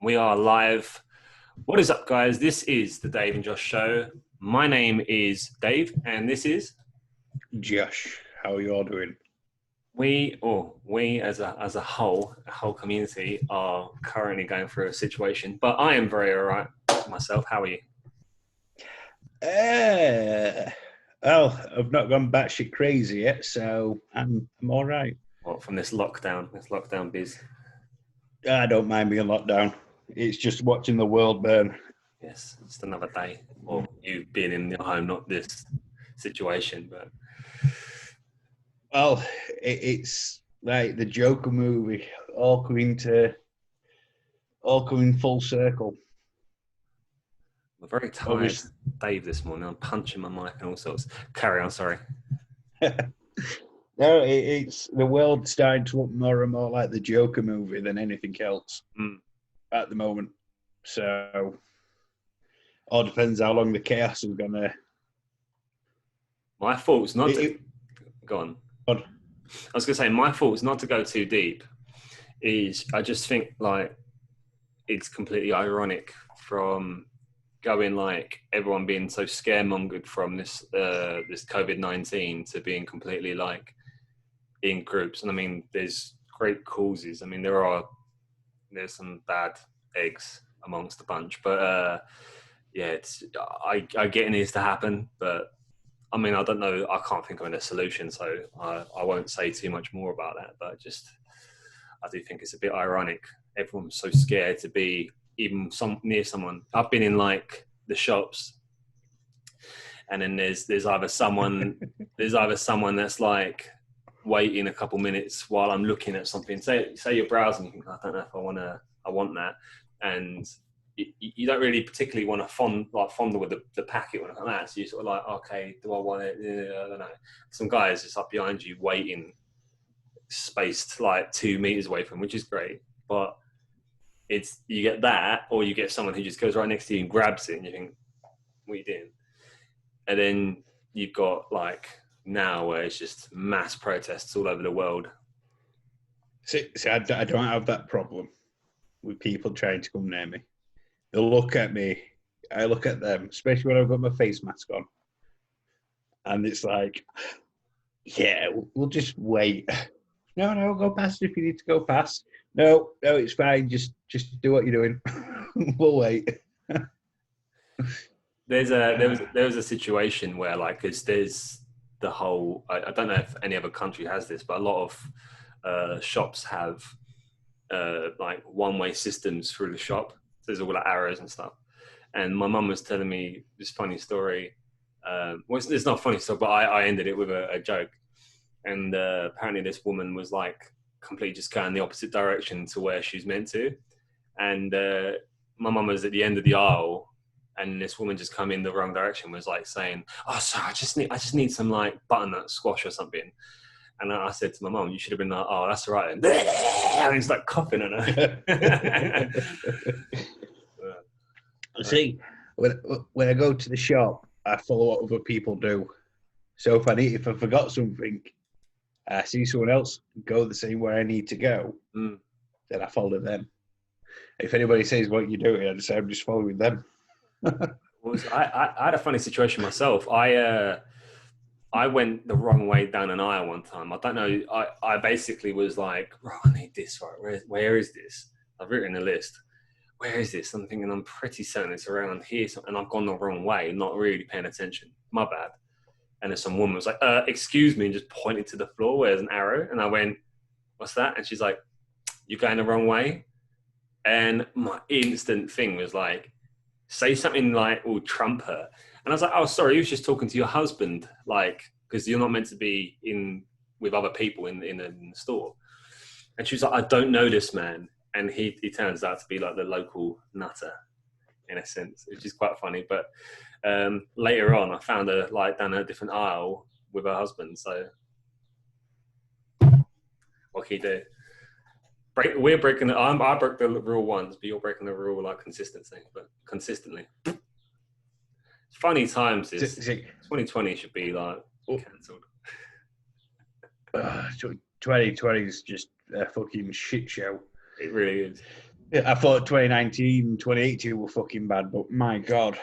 We are live. What is up, guys? This is the Dave and Josh show. My name is Dave, and this is Josh, how are you all doing? we as a whole community are currently going through a situation. But I am very alright myself. How are you? Uh, well, I've not gone batshit crazy yet, so I'm all right. What from this lockdown biz? I don't mind being locked down. It's just watching the world burn. Yes, just another day. Or you being in your home, not this situation. But Well, it's like the Joker movie, all coming full circle. I'm very tired, Obviously, Dave, this morning. I'm punching my mic and all sorts. Carry on. Sorry. no, it's the world starting to look more and more like the Joker movie than anything else Mm. at the moment. So, all depends how long the chaos is gonna. My fault's not to It, go on. it, I was going to say my fault's not to go too deep. Is I just think like it's completely ironic from going like everyone being so scaremongered from this COVID-19 to being completely like in groups. And I mean, there's great causes. I mean, there's some bad eggs amongst the bunch, but yeah, I get it needs to happen, but I mean, I don't know. I can't think of any solution, so I won't say too much more about that. But just, I do think it's a bit ironic. Everyone's so scared to be even near someone. I've been in like the shops, and then there's either someone that's like waiting a couple minutes while I'm looking at something. Say you're browsing, you think I don't know if I want that, and you don't really particularly want to fondle with the packet or anything like that. So you're sort of like, okay, do I want it? I don't know. Some guys just up behind you waiting, spaced like 2 meters away from, which is great. But it's you get that, or you get someone who just goes right next to you and grabs it, and you think, what are you doing? And then you've got like now where it's just mass protests all over the world. see, I don't have that problem with people trying to come near me. They'll look at me, I look at them, especially when I've got my face mask on, and it's like, yeah, we'll just wait. No, go past if you need to go past. No, it's fine. Just do what you're doing. We'll wait. There was a situation where like there's the whole I don't know if any other country has this, but a lot of shops have like one-way systems through the shop. There's all like arrows and stuff. And my mum was telling me this funny story. Well, it's not a funny story, but I ended it with a joke. And apparently this woman was like completely just going the opposite direction to where she's meant to. And my mum was at the end of the aisle, and this woman just come in the wrong direction, was like saying, "Oh, sorry, I just need some like butternut squash or something." And I said to my mum, "You should have been like, oh, that's all right then." And he's like coughing on her. See, when I go to the shop, I follow what other people do. So if I forgot something, I see someone else go the same way I need to go, Mm. then I follow them. If anybody says what you're doing, I just say I'm just following them. I had a funny situation myself. I went the wrong way down an aisle one time. I don't know. I basically was like, oh, I need this. Right, where is this? I've written a list. Where is this? I'm thinking I'm pretty certain it's around here, and I've gone the wrong way, not really paying attention. My bad. And then some woman was like, excuse me, and just pointed to the floor where there's an arrow. And I went, what's that? And she's like, you're going the wrong way. And my instant thing was like, say something like will trump her. And I was like, oh, sorry, you was just talking to your husband, like, because you're not meant to be in with other people in the store. And she was like, I don't know this man. And he turns out to be like the local nutter in a sense, which is quite funny. But later on, I found her like down a different aisle with her husband. So what can you do? We're breaking the. I broke the rule once, but you're breaking the rule like consistently. Funny times. This 2020 should be like cancelled. 2020 is just a fucking shit show. It really is. Yeah, I thought 2019, 2018 were fucking bad, but my God. Do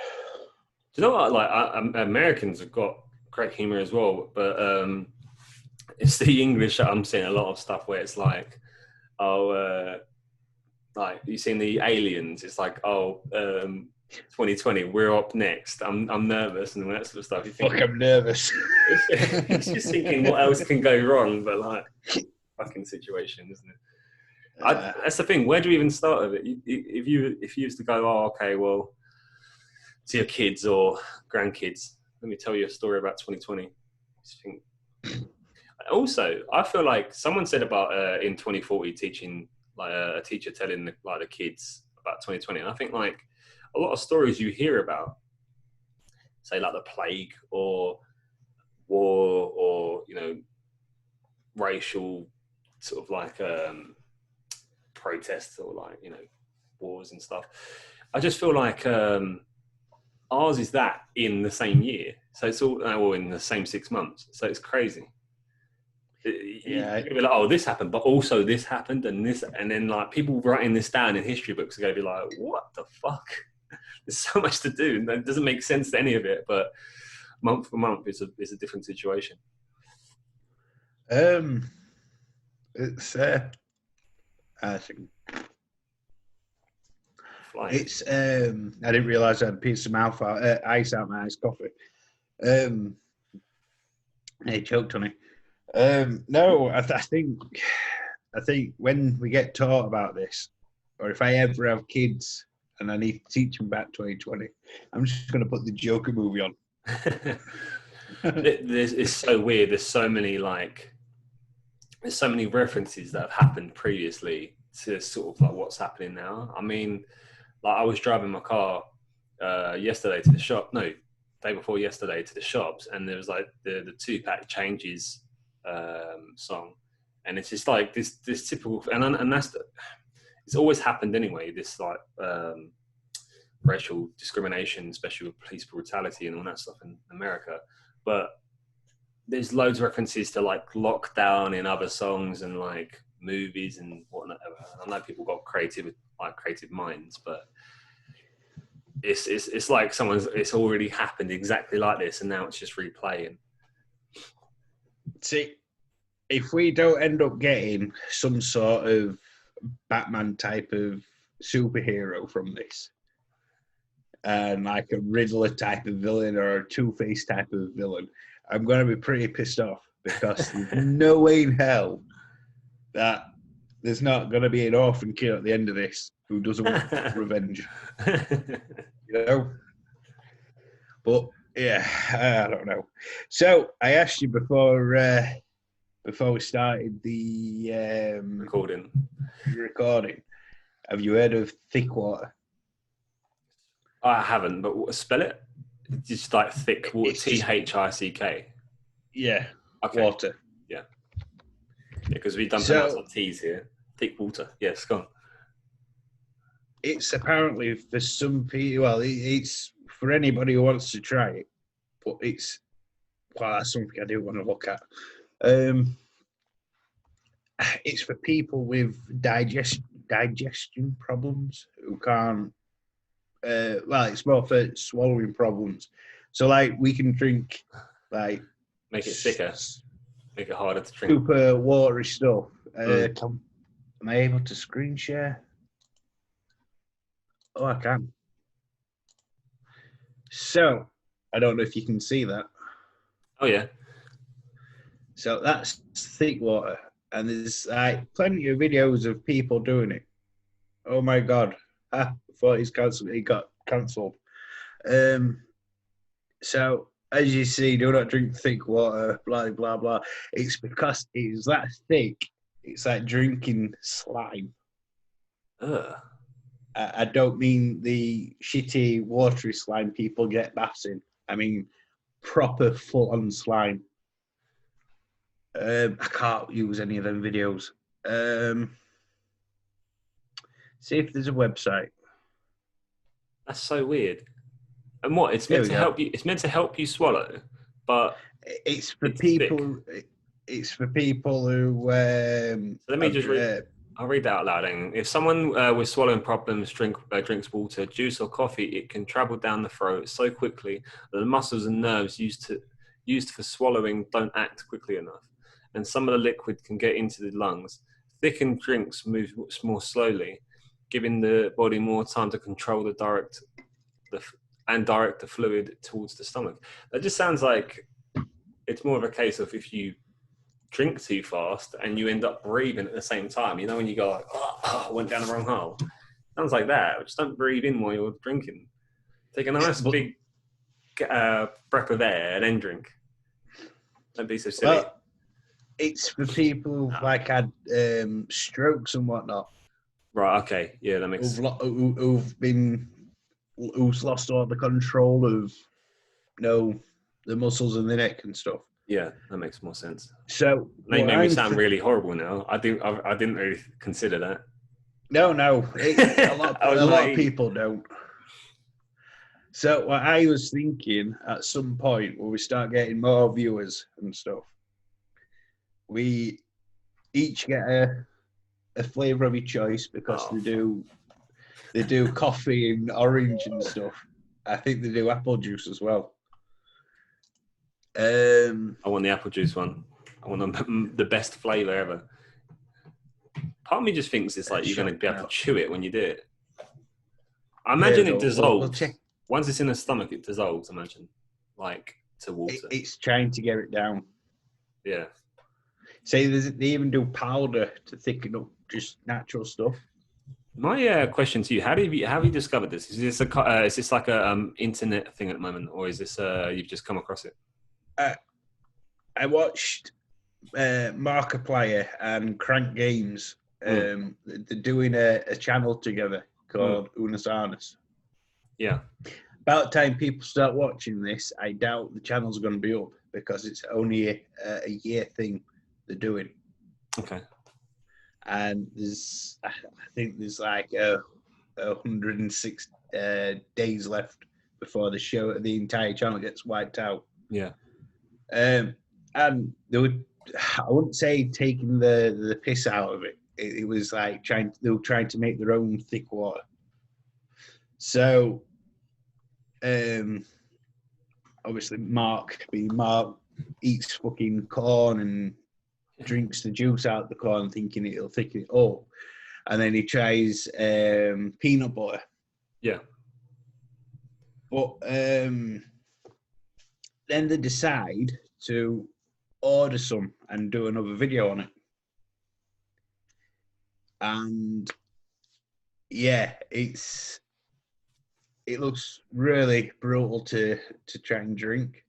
you know what? Like Americans have got great humor as well, but it's the English that I'm seeing a lot of stuff where it's like, oh, like you seen the aliens? It's like, oh, 2020, we're up next. I'm nervous and all that sort of stuff. You think, Fuck, I'm nervous. it's just thinking what else can go wrong, but like fucking situation, isn't it? That's the thing. Where do you even start with it? If you used to go, oh, okay, well, to your kids or grandkids, let me tell you a story about 2020. Also, I feel like someone said about in 2040 teaching, like a teacher telling the kids about 2020. And I think like a lot of stories you hear about, say like the plague or war or racial sort of like protests or like wars and stuff. I just feel like ours is that in the same year, so it's all in the same 6 months. So it's crazy. Yeah, you're be like, oh, this happened, but also this happened, and this, and then like people writing this down in history books are going to be like, what the fuck? There's so much to do, and it doesn't make sense to any of it. But month for month, it's a different situation. It's I think Flying. it's I didn't realise I had a piece of mouth out, ice out my iced coffee. He choked on it. No, I think when we get taught about this, or if I ever have kids and I need to teach them about 2020, I'm just going to put the Joker movie on. It's so weird. There's so many references that have happened previously to sort of like what's happening now. I mean, like I was driving my car yesterday to the shop. No, day before yesterday to the shops, and there was like the Tupac Changes song, and it's just like this typical, and that's it's always happened anyway. This like racial discrimination, especially with police brutality and all that stuff in America, but there's loads of references to like lockdown in other songs and like movies and whatnot. I know people got creative minds, but it's like it's already happened exactly like this, and now it's just replaying. See, if we don't end up getting some sort of Batman type of superhero from this, and like a Riddler type of villain or a Two-Face type of villain, I'm going to be pretty pissed off, because there's no way in hell that there's not going to be an orphan kid at the end of this who doesn't want revenge. But yeah, I don't know. So I asked you before we started the recording, have you heard of thick water? I haven't, but spell it. It's just like thick water. THICK. Yeah. Okay. Water. Yeah. Because we've done some T's here. Thick water. Yes, go on. It's apparently for some people. Well, it's for anybody who wants to try it. But that's something I do want to look at. It's for people with digestion problems who can't. It's more for swallowing problems. So, like, we can drink, like, make it thicker, make it harder to drink. Super watery stuff. Am I able to screen share? Oh, I can. So, I don't know if you can see that. Oh yeah. So that's thick water, and there's like plenty of videos of people doing it. Oh my god! I thought he's cancelled. He got cancelled. So as you see, do not drink thick water. Blah blah blah. It's because it's that thick. It's like drinking slime. I don't mean the shitty watery slime people get baths in. I mean proper full-on slime. I can't use any of them videos. See if there's a website. That's so weird. And what? It's meant to help you. It's meant to help you swallow, but it's for people. Thick. It's for people who. So let me just read. I'll read that out loud. And if someone with swallowing problems drinks water, juice, or coffee, it can travel down the throat so quickly that the muscles and nerves used for swallowing don't act quickly enough, and some of the liquid can get into the lungs. Thickened drinks move more slowly, giving the body more time to control direct the fluid towards the stomach. That just sounds like it's more of a case of if you drink too fast and you end up breathing at the same time. You know, when you go like, oh, I went down the wrong hole. Sounds like that. Just don't breathe in while you're drinking. Take a nice big breath of air and then drink. Don't be so silly. Well, it's for people like had strokes and whatnot. Right. Okay. Yeah, that makes. Who's lost all the control of, the muscles in the neck and stuff. Yeah, that makes more sense. So now you made me sound really horrible. Now I didn't really consider that. No, a lot of people don't. So what I was thinking at some point when we start getting more viewers and stuff, we each get a flavour of your choice because they do coffee and orange and stuff. I think they do apple juice as well. I want the apple juice one. I want the best flavour ever. Part of me just thinks it's like you're going to be able to chew it when you do it. I imagine it dissolves. Once it's in the stomach, it dissolves, imagine. Like to water. It's trying to get it down. Yeah. Say they even do powder to thicken up just natural stuff. My question to you: how have you discovered this? Is this like a internet thing at the moment, or is this you've just come across it? I watched Markiplier and Crank Games. They're doing a channel together called Unis Arnis. Yeah. About time people start watching this, I doubt the channel's going to be up because it's only a year thing they're doing. Okay. And I think there's like 106 days left before the entire channel gets wiped out. Yeah. And they were, I wouldn't say taking the piss out of it. It was like they were trying to make their own thick water. So, obviously Mark eats fucking corn and drinks the juice out of the corn thinking it'll thicken it up. And then he tries peanut butter. Yeah. But then they decide to order some and do another video on it. And yeah, it looks really brutal to try and drink.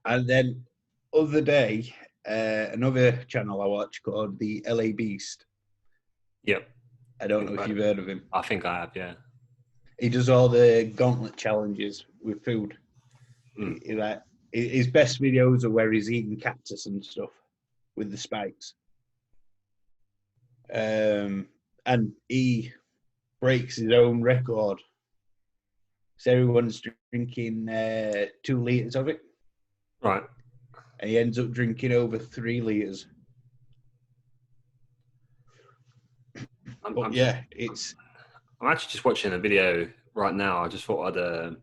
And then other day, another channel I watch called the LA Beast. Yep. I don't know if you've heard of him. I think I have, yeah. He does all the gauntlet challenges with food. His best videos are where he's eating cactus and stuff with the spikes. And he breaks his own record. So everyone's drinking 2 litres of it. Right. And he ends up drinking over 3 litres. I'm actually just watching a video right now. I just thought I'd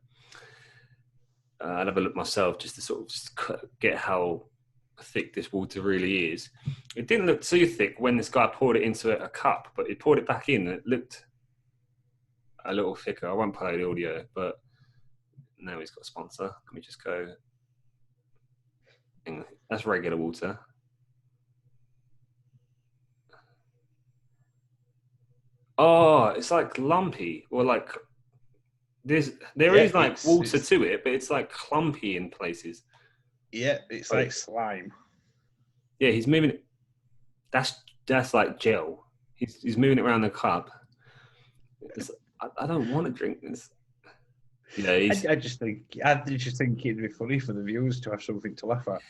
have a look myself just to sort of just get how thick this water really is. It didn't look too thick when this guy poured it into a cup, but he poured it back in and it looked a little thicker. I won't play the audio, but now he's got a sponsor. Let me just go. That's regular water. Oh, it's like lumpy, or like there is like water to it, but it's like clumpy in places. Yeah, it's like slime. Yeah, he's moving it. That's like gel. He's moving it around the cup. I don't want to drink this. Yeah, I just think it'd be funny for the viewers to have something to laugh at.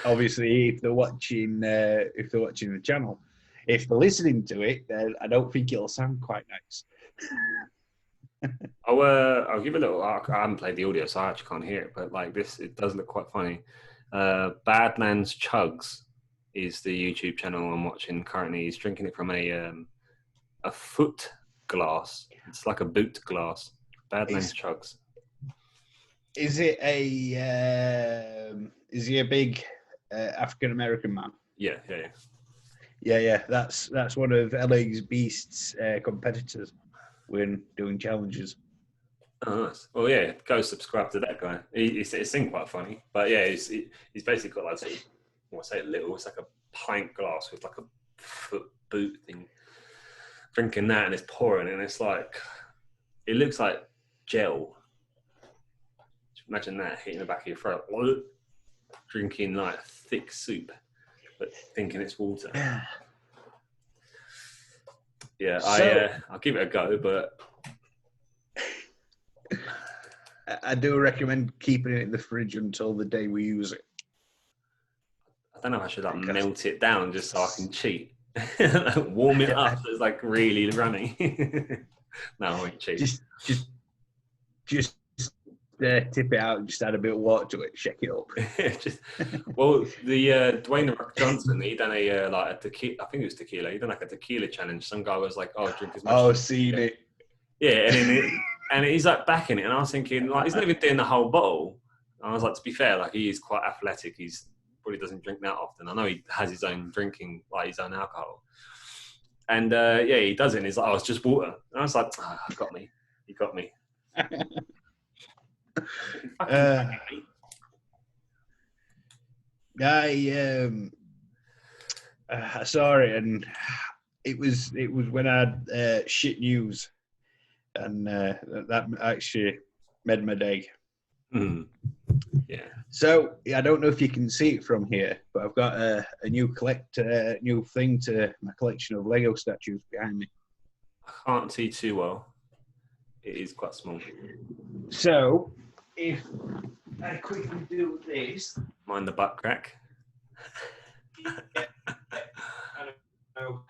Obviously, if they're watching the channel, if they're listening to it, then I don't think it'll sound quite nice. I'll give a little. I haven't played the audio, so I actually can't hear it. But like this, it does look quite funny. Badman's Chugs is the YouTube channel I'm watching currently. He's drinking it from a a foot glass. It's like a boot glass. Bad name Is- chugs. Is it a? Is he a big African American man? Yeah, yeah, yeah. Yeah. That's one of LA's Beast's competitors when doing challenges. Oh, nice. Well, yeah, go subscribe to that guy. He seemed quite funny, but yeah, he's basically got like sort of, I say little. It's like a pint glass with like a foot boot thing. Drinking that and it's pouring, and it's like it looks like gel. Imagine that hitting the back of your throat. Drinking like thick soup, but thinking it's water. Yeah, I'll give it a go, but I do recommend keeping it in the fridge until the day we use it. I don't know if I should like melt it down just so I can cheat. Warm it up so it's like really runny. No, I won't cheat. Just tip it out and just add a bit of water to it, shake it up. Well, the Dwayne The Rock Johnson, he done a like a tequila. I think it was tequila. He done like a tequila challenge. Some guy was like, "Oh, drink as much." Oh, seen it. Yeah, and he's like backing it, and I was thinking, like, he's not even doing the whole bottle. And I was like, to be fair, like he is quite athletic. He's probably doesn't drink that often. I know he has his own drinking, like his own alcohol. And yeah, he does it. And he's like, "Oh, it's just water." And I was like, "Ah, oh, got me. You got me." I saw it, and it was when I had shit news, and that actually made my day. Mm. Yeah. So I don't know if you can see it from here, but I've got a new new thing to my collection of Lego statues behind me. I can't see too well. It is quite small. So if I quickly do this, Mind the butt crack. yeah, I don't know.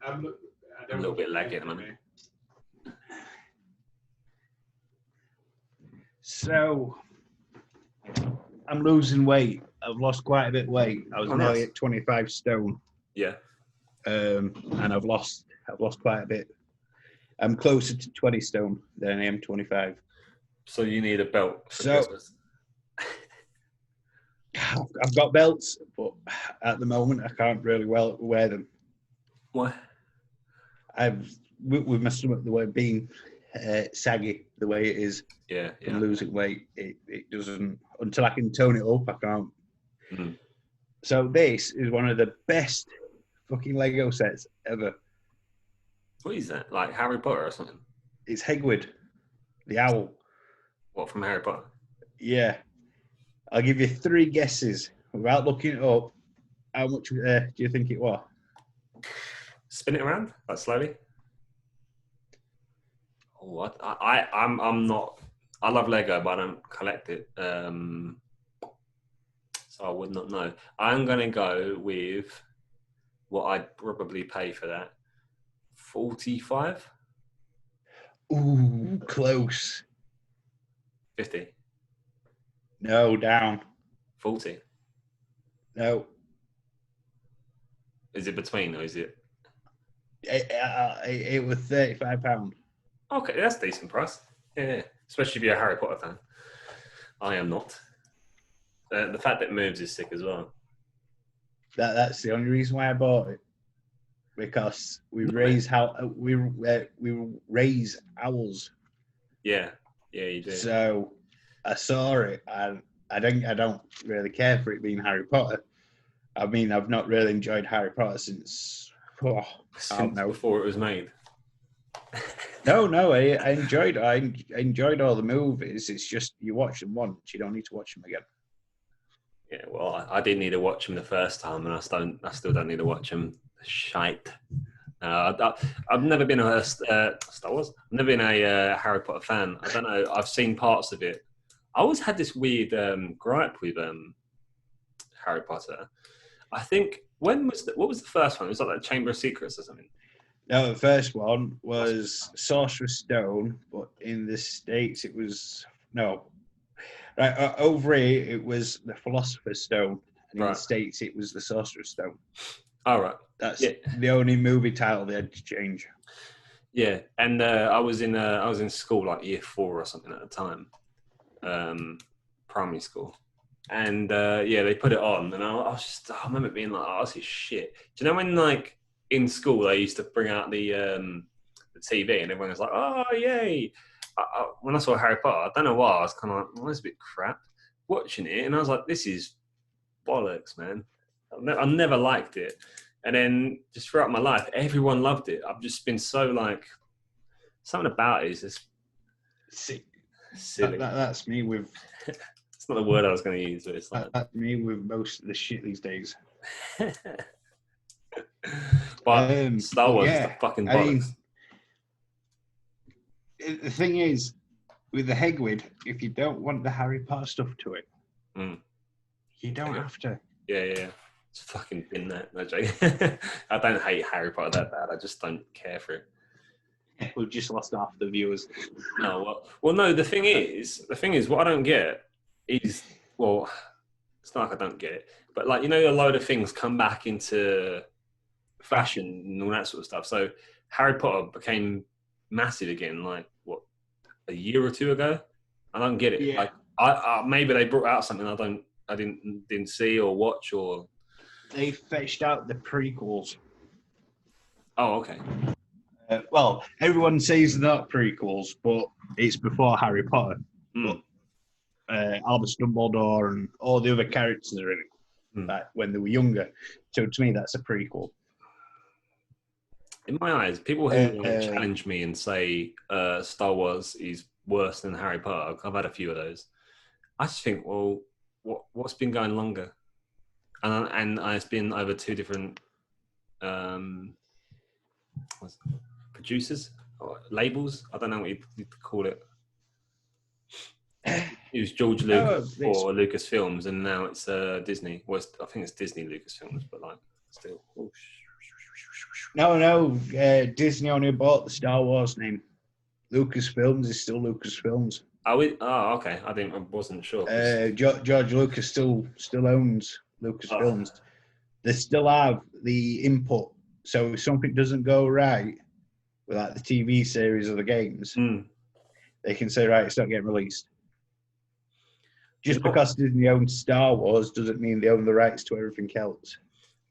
I'm A little bit laggy at the moment. So I'm losing weight. I've lost quite a bit of weight. I was nearly at 25 stone. Yeah. And I've lost quite a bit. I'm closer to 20 stone than I am 25. So you need a belt for So Christmas. I've got belts, but at the moment I can't really wear them. Why? With my stomach the way being saggy the way it is. Yeah. From losing weight, it doesn't, until I can tone it up, I can't. Mm. So this is one of the best fucking Lego sets ever. What is that? Like Harry Potter or something? It's Hagrid, the owl. What, from Harry Potter? Yeah. I'll give you 3 guesses without looking it up. How much do you think it was? Spin it around, like slowly. Oh, I'm not. I love Lego, but I don't collect it. So I would not know. I'm gonna go with what I'd probably pay for that. 45? Ooh, close. 50? No, down. 40? No. Is it between or is it? It was £35. Okay, that's a decent price. Yeah, especially if you're a Harry Potter fan. I am not. The fact that it moves is sick as well. That's the only reason why I bought it, because we raise owls. Yeah, you do. So I saw it, and I don't really care for it being Harry Potter. I mean, I've not really enjoyed Harry Potter since before it was made. No, I enjoyed all the movies. It's just you watch them once, you don't need to watch them again. Yeah, well, I did need to watch them the first time, and I still don't need to watch them. Shite. I've never been a Star Wars. I've never been a Harry Potter fan. I don't know. I've seen parts of it. I always had this weird gripe with Harry Potter. I think what was the first one? It was like the Chamber of Secrets or something. No, the first one was Sorcerer's Stone, but in the States it was over here it was the Philosopher's Stone, and in the States it was the Sorcerer's Stone. All right. That's Yeah. the only movie title they had to change. Yeah. And I was in school like year 4 or something at the time, primary school. And yeah, they put it on, and I was just, I remember being like, "Oh, this is shit." Do you know when like in school they used to bring out the TV and everyone was like, "Oh, yay!" When I saw Harry Potter, I don't know why, I was kind of like, "Oh, this is a bit crap." Watching it, and I was like, "This is bollocks, man." I never liked it, and then just throughout my life, everyone loved it. I've just been so like, something about it is just See, silly. that's me with It's not the word I was going to use, but it's like. that's me with most of the shit these days. But Star But Wars is the yeah, fucking I mean, bollocks. the thing is, with the Hegwid, if you don't want the Harry Potter stuff to it, you don't have to. Yeah. It's fucking been that. No joke. I don't hate Harry Potter that bad. I just don't care for it. We've just lost half the viewers. No, well, no. The thing is, what I don't get is, well, it's not like I don't get it, but like, a load of things come back into fashion and all that sort of stuff. So Harry Potter became massive again, like what, a year or two ago. I don't get it. Yeah. Like, I maybe they brought out something I didn't see or watch or. They fetched out the prequels. Oh, okay. Well, everyone says they're not prequels, but it's before Harry Potter. But Albus Dumbledore and all the other characters are in it, like when they were younger. So to me, that's a prequel. In my eyes, people who challenge me and say Star Wars is worse than Harry Potter, I've had a few of those. I just think, well, what's been going longer? And it's been over 2 different producers or labels. I don't know what you'd call it. It was George Lucas for Lucasfilms, and now it's Disney. Well, I think it's Disney Lucasfilms, but like still. No. Disney only bought the Star Wars name. Lucasfilms is still Lucasfilms. Oh, okay. I wasn't sure. George Lucas still owns Lucasfilms. They still have the input. So if something doesn't go right with like the TV series or the games, they can say, right, it's not getting released. Just because Disney owns Star Wars doesn't mean they own the rights to everything else.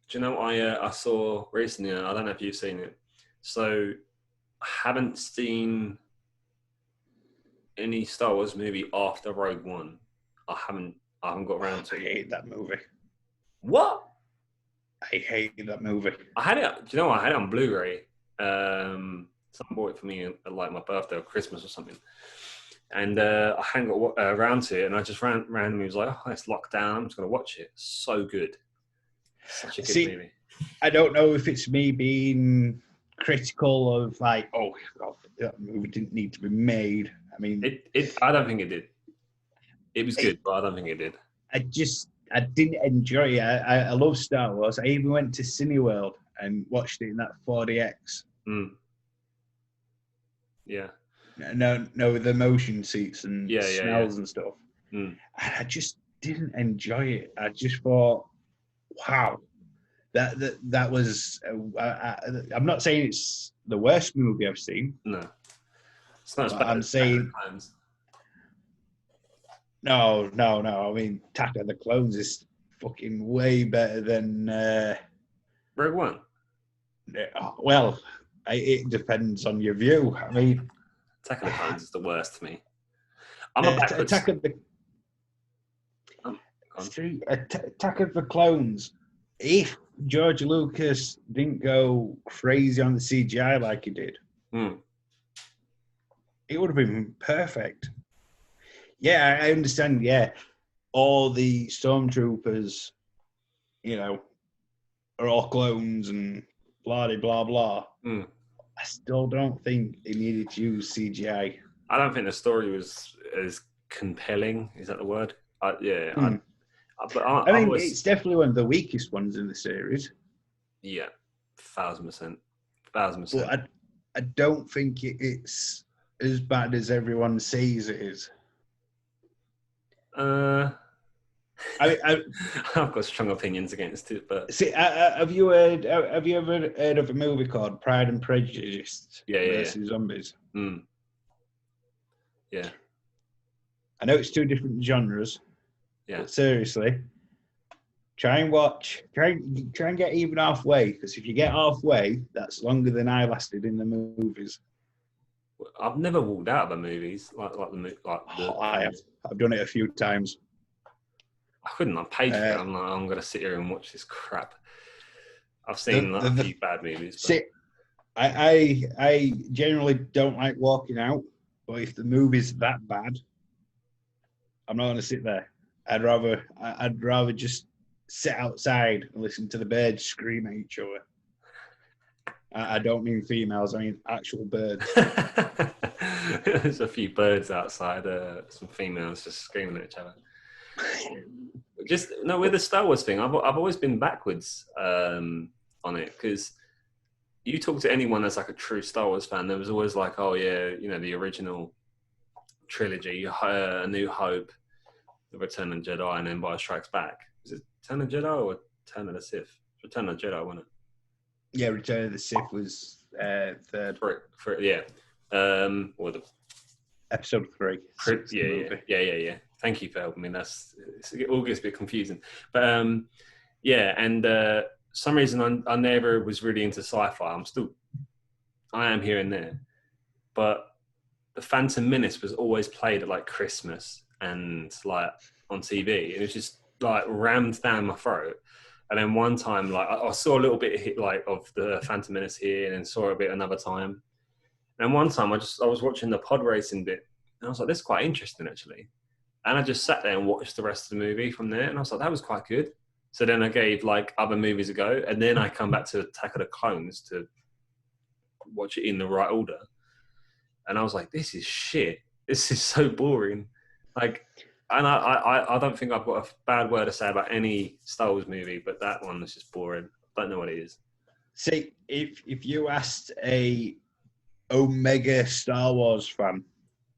Do you know what I saw recently? I don't know if you've seen it. So I haven't seen any Star Wars movie after Rogue One. I haven't got around to it. I hate that movie. What? I hate that movie. I had it. Do you know what? I had it on Blu-ray. Someone bought it for me at like my birthday or Christmas or something. And I hadn't got around to it, and I just randomly was like, "Oh, it's locked down. I'm just going to watch it." So good. Such a good movie. I don't know if it's me being critical of like, oh God, that movie didn't need to be made. I mean, I don't think it did. It was good, but I don't think it did. I didn't enjoy it. I love Star Wars. I even went to Cineworld and watched it in that 4DX. Yeah. No, the motion seats and smells and stuff. And I just didn't enjoy it. I just thought, wow, that was. I'm not saying it's the worst movie I've seen. No, it's not as bad. I'm saying no. I mean, Attack of the Clones is fucking way better than Rogue One. Well, it depends on your view. I mean, Attack of the Clones is the worst to me. I'm a backwards. Attack of the Clones. If George Lucas didn't go crazy on the CGI like he did, it would have been perfect. Yeah, I understand. Yeah, all the stormtroopers, are all clones and blah blah blah. I still don't think they needed to use CGI. I don't think the story was as compelling. Is that the word? I mean, it's definitely one of the weakest ones in the series. Yeah, 1000%. But I don't think it's as bad as everyone says it is. I've got strong opinions against it, but see, have you heard? Have you ever heard of a movie called Pride and Prejudice yeah. versus Zombies? Yeah, I know it's two different genres, yeah. but seriously, try and get even halfway. Because if you get halfway, that's longer than I lasted in the movies. I've never walked out of the movies I have. I've done it a few times. I couldn't. I'm paid for it. I'm like, I'm gonna sit here and watch this crap. I've seen a few bad movies. But... See, I generally don't like walking out, but if the movie's that bad, I'm not gonna sit there. I'd rather just sit outside and listen to the birds scream at each other. I don't mean females. I mean actual birds. There's a few birds outside. Some females just screaming at each other. With the Star Wars thing, I've always been backwards on it, because you talk to anyone that's like a true Star Wars fan, there was always like, oh yeah, the original trilogy, A New Hope, The Return of the Jedi, and Empire Strikes Back. Is it Return of the Jedi or Return of the Sith? Return of the Jedi, wasn't it? Yeah, Return of the Sith was third. Yeah. Or the episode 3. Yeah. Thank you for helping me. It all gets a bit confusing, but yeah. And some reason I never was really into sci-fi. I am here and there, but the Phantom Menace was always played at like Christmas and like on TV, and it was just like rammed down my throat. And then one time, like I saw a little bit of the Phantom Menace here, and then saw a bit another time. And one time I was watching the pod racing bit, and I was like, this is quite interesting actually. And I just sat there and watched the rest of the movie from there, and I was like, that was quite good. So then I gave like other movies a go, and then I come back to Attack of the Clones to watch it in the right order. And I was like, this is shit. This is so boring. Like, and I don't think I've got a bad word to say about any Star Wars movie, but that one was just boring. I don't know what it is. See, if you asked a Omega Star Wars fan,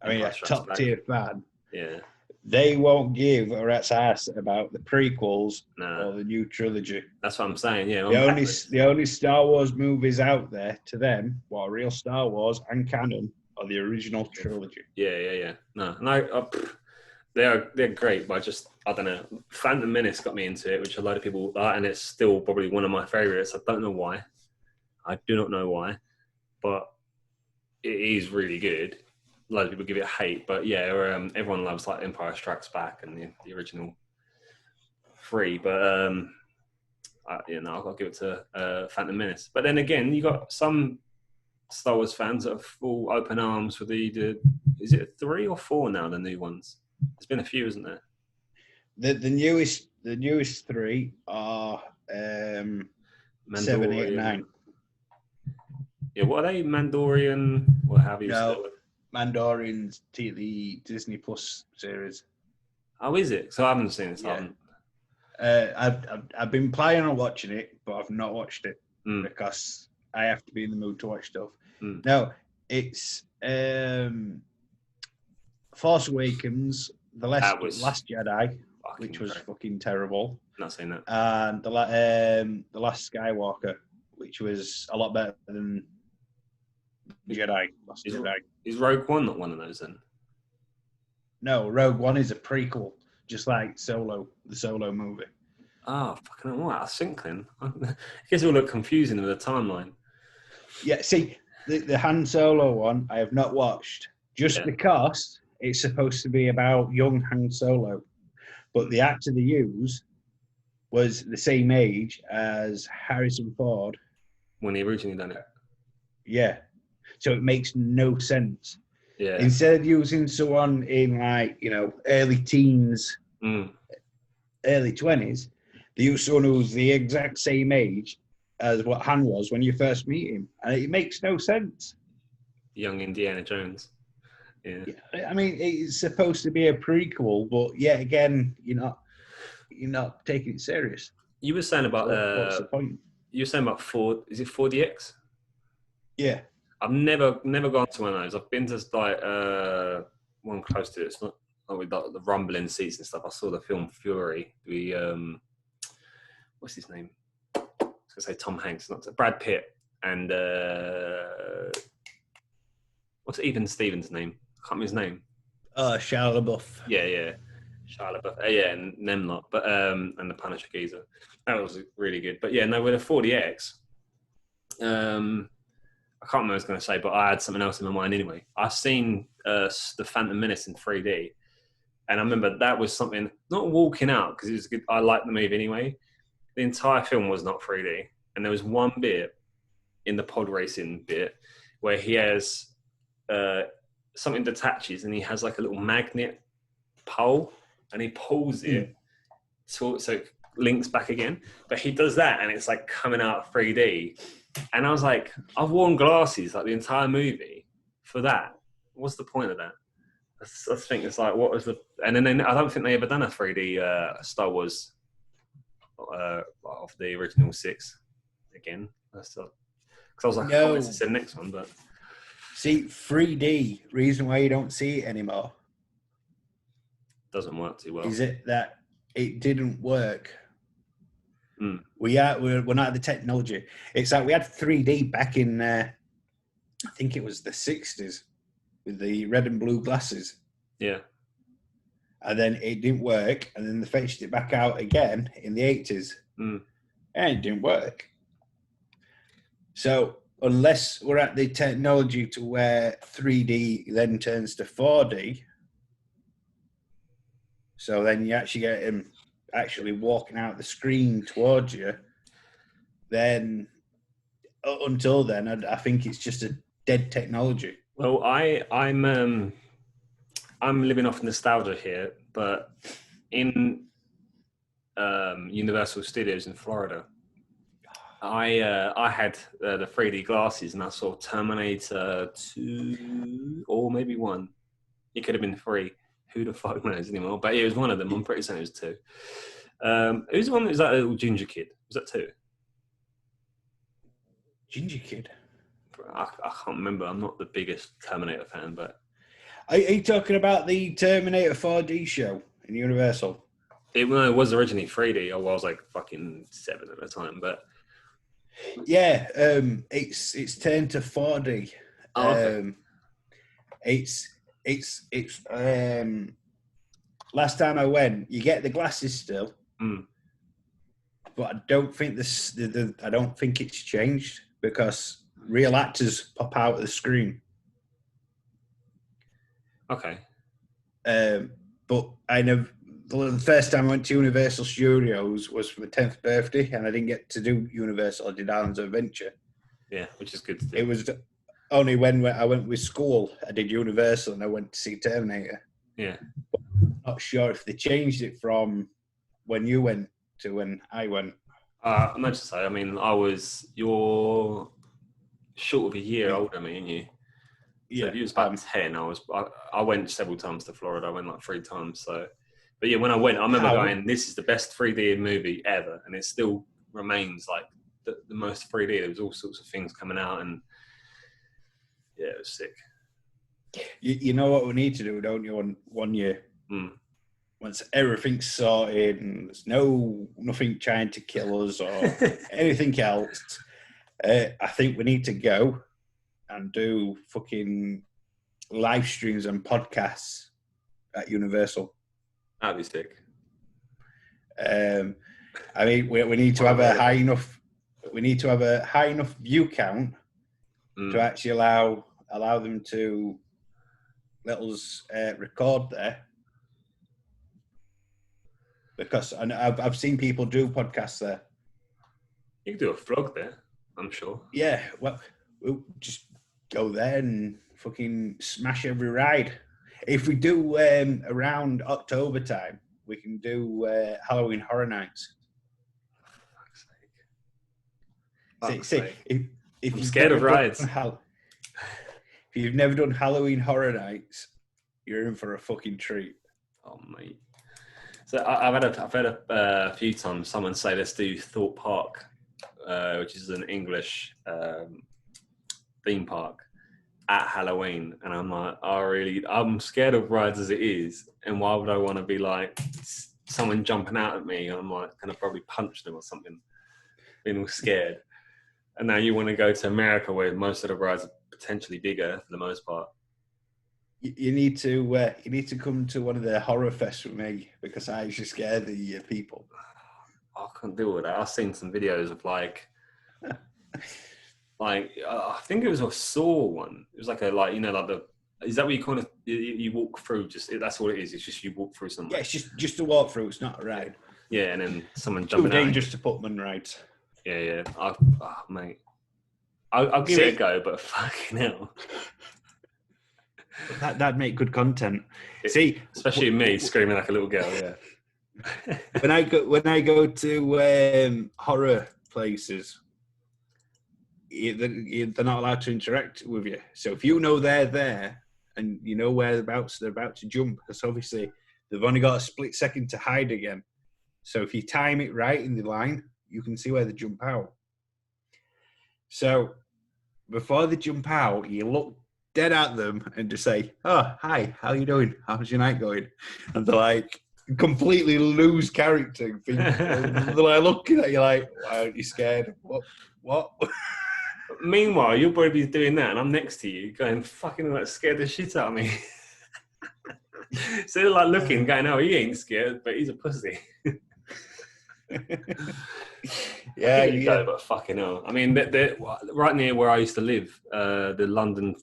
I mean a top tier fan, yeah, they won't give a rat's ass about the prequels or the new trilogy. That's what I'm saying. Yeah, the only Star Wars movies out there to them, what are real Star Wars and canon, are the original trilogy. Yeah. No, they're great, but I don't know. Phantom Menace got me into it, which a lot of people are, and it's still probably one of my favorites. I don't know why. I do not know why, but it is really good. A lot of people give it hate, but yeah, everyone loves like Empire Strikes Back and the original 3. But I'll give it to Phantom Menace. But then again, you got some Star Wars fans that are full open arms for the is it 3 or 4 now? The new ones. There's been a few, isn't there? The newest 3 are 7, 8, 9. Yeah, what are they? Mandalorian? Or have you? No, Mandalorian's the Disney Plus series. Oh, is it? So I haven't seen it. Yeah. I've been planning on watching it, but I've not watched it because I have to be in the mood to watch stuff. No, it's Force Awakens, The Last Jedi, which was fucking terrible. Not saying that. And the Last Skywalker, which was a lot better than Jedi. Jedi. Is Rogue One not one of those then? No, Rogue One is a prequel, just like Solo, the Solo movie. Oh, fucking what? I think then. I guess it will look confusing with the timeline. Yeah, see, the Han Solo one I have not watched, just because it's supposed to be about young Han Solo. But the actor they used was the same age as Harrison Ford. When he originally done it. Yeah. So it makes no sense. Yeah. Instead of using someone in early teens, early 20s, they use someone who's the exact same age as what Han was when you first meet him. And it makes no sense. Young Indiana Jones. Yeah. I mean, it's supposed to be a prequel, but yet again, you're not taking it serious. You were saying about what's the point? You were saying about Ford. Is it 4DX? Yeah. I've never gone to one of those. I've been to like one close to it. It's not with the rumbling seats and stuff. I saw the film Fury. What's his name? I was gonna say Tom Hanks, not Brad Pitt, and what's Even Stevens' name? I can't remember his name. Shia LaBeouf. Yeah. Shia LaBeouf. Yeah, and them lot. But and the Punisher geezer. That was really good. But yeah, no, with a 40X, I can't remember what I was going to say, but I had something else in my mind anyway. I've seen the Phantom Menace in 3D, and I remember that was something. Not walking out because it was good. I liked the movie anyway. The entire film was not 3D, and there was one bit in the pod racing bit where he has something detaches and he has like a little magnet pole and he pulls it so it links back again. But he does that and it's like coming out 3D. And I was like, I've worn glasses like the entire movie for that. What's the point of that? I think it's like, what was the... And then I don't think they ever done a 3D Star Wars of the original 6 again. Because I was like, No. I can't wait to see the next one, but... See, 3D, reason why you don't see it anymore... Doesn't work too well. Is it that it didn't work? We're not the technology. It's like we had 3D back in, I think it was the 60s, with the red and blue glasses. Yeah. And then it didn't work, and then they fetched it back out again in the 80s. And it didn't work. So unless we're at the technology to where 3D then turns to 4D, so then you actually get him actually walking out the screen towards you, then until then, I think it's just a dead technology. Well, I'm living off nostalgia here, but in Universal Studios in Florida, I had the 3D glasses and I saw Terminator 2 or maybe 1. It could have been 3. Who the fuck knows anymore? But it was one of them. I'm pretty certain it was 2. Who's the one that was that little ginger kid? Was that 2? Ginger kid? I can't remember. I'm not the biggest Terminator fan, but... Are you talking about the Terminator 4D show in Universal? It was originally 3D. I was like fucking 7 at the time, but... Yeah, it's turned to 4D. Oh, okay. It's last time I went, you get the glasses still, but I don't think I don't think it's changed because real actors pop out of the screen. Okay. But I never. The first time I went to Universal Studios was for my 10th birthday, and I didn't get to do Universal. I did Islands of Adventure. Yeah, which is good to do. It was only when I went with school, I did Universal, and I went to see Terminator. Yeah. But I'm not sure if they changed it from when you went to when I went. I'm not to say. I mean, you're short of a year older than me, and you. So if you was about 10, I went several times to Florida. I went like 3 times. So, but yeah, when I went, I remember going, "This is the best 3D movie ever," and it still remains like the most 3D. There was all sorts of things coming out, and yeah, it was sick. You know what we need to do, don't you? One year, once everything's sorted and there's nothing trying to kill us or anything else, I think we need to go and do fucking live streams and podcasts at Universal. That'd be sick. I mean, we need to have a high enough. We need to have a high enough view count to actually allow them to let us record there. Because I've seen people do podcasts there. You can do a vlog there, I'm sure. Yeah, well, we'll just go there and fucking smash every ride. If we do around October time, we can do Halloween Horror Nights. Fuck's sake. If I'm scared of rides. If you've never done Halloween Horror Nights, you're in for a fucking treat. Oh, mate. So I've had a few times someone say, let's do Thorpe Park, which is an English theme park. at Halloween, and I'm like, I'm scared of rides as it is, and why would I want to be like someone jumping out at me? And I'm like, gonna probably punch them or something, being all scared. And now you want to go to America where most of the rides are potentially bigger for the most part. You need to come to one of the horror fests with me because I usually scare the people. I can't deal with that. I've seen some videos of like I think it was a Saw one. It was like is that what you kind of you walk through? That's all it is. It's just you walk through somewhere. Yeah, it's just a walk through. It's not a ride. Yeah, and then someone Too jumping out. dangerous to put them on rides. Yeah. Mate, I'll give it a go, but fucking hell. That'd make good content. See, especially me screaming like a little girl. Yeah. when I go to horror places, they're not allowed to interact with you. So if you know they're there and you know whereabouts they're about to jump, because obviously they've only got a split second to hide again. So if you time it right in the line, you can see where they jump out. So before they jump out, you look dead at them and just say, "Oh, hi, how you doing? How's your night going?" And they're like, completely lose character. They're like looking at you like, "Why aren't you scared? What?" Meanwhile, you'll probably be doing that, and I'm next to you, going fucking like scared the shit out of me. So they're like looking, going, "Oh, he ain't scared, but he's a pussy." Yeah, go, but fucking hell. I mean, they're right near where I used to live, the London,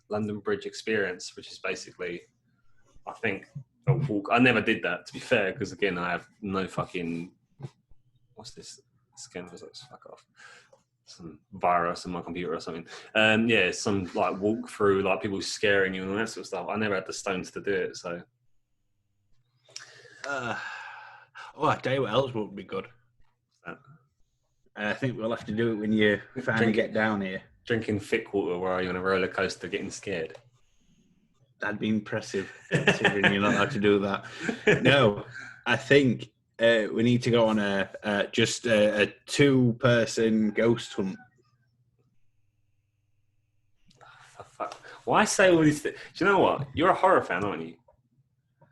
London Bridge Experience, which is basically, I think, a walk. I never did that, to be fair, because again, I have no fucking. What's this? Scan results. Fuck off. Some virus on my computer or something. Yeah, some like walk through, like people scaring you and all that sort of stuff. I never had the stones to do it, so. I tell you what else would be good. I think we'll have to do it when you finally get down here. Drinking thick water while you're on a roller coaster getting scared. That'd be impressive, considering you're not allowed to do that. No, I think we need to go on a 2-person ghost hunt. Why say all these things? Do you know what? You're a horror fan, aren't you?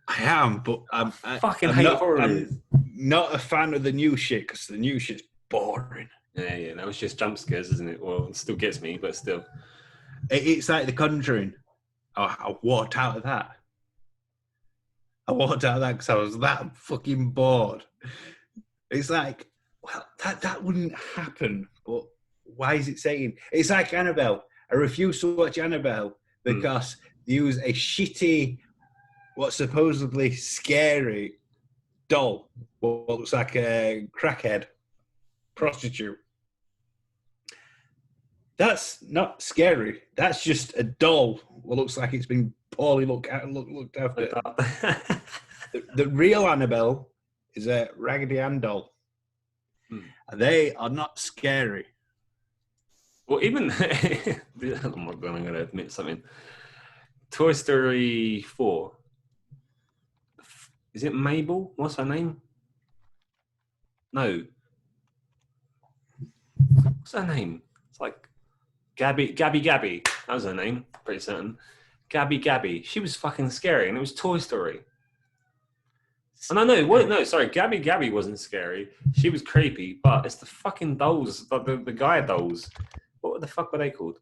I am, but I hate horror. I'm not a fan of the new shit because the new shit's boring. Yeah, that was just jump scares, isn't it? Well, it still gets me, but still. It's like The Conjuring. I walked out of that. Because I was that fucking bored. It's like, well, that wouldn't happen, but why is it saying? It's like Annabelle. I refuse to watch Annabelle because they use a shitty, what's supposedly scary doll, what looks like a crackhead prostitute. That's not scary. That's just a doll what looks like it's been poorly looked after. The real Annabelle is a Raggedy Ann doll. They are not scary. Well, even oh my god, I'm going to admit something. Toy Story 4. Is it Mabel? What's her name? No. What's her name? It's like Gabby. That was her name. Pretty certain. Gabby. She was fucking scary, and it was Toy Story. And I know, no, sorry, Gabby wasn't scary. She was creepy, but it's the fucking dolls, the guy dolls. What the fuck were they called?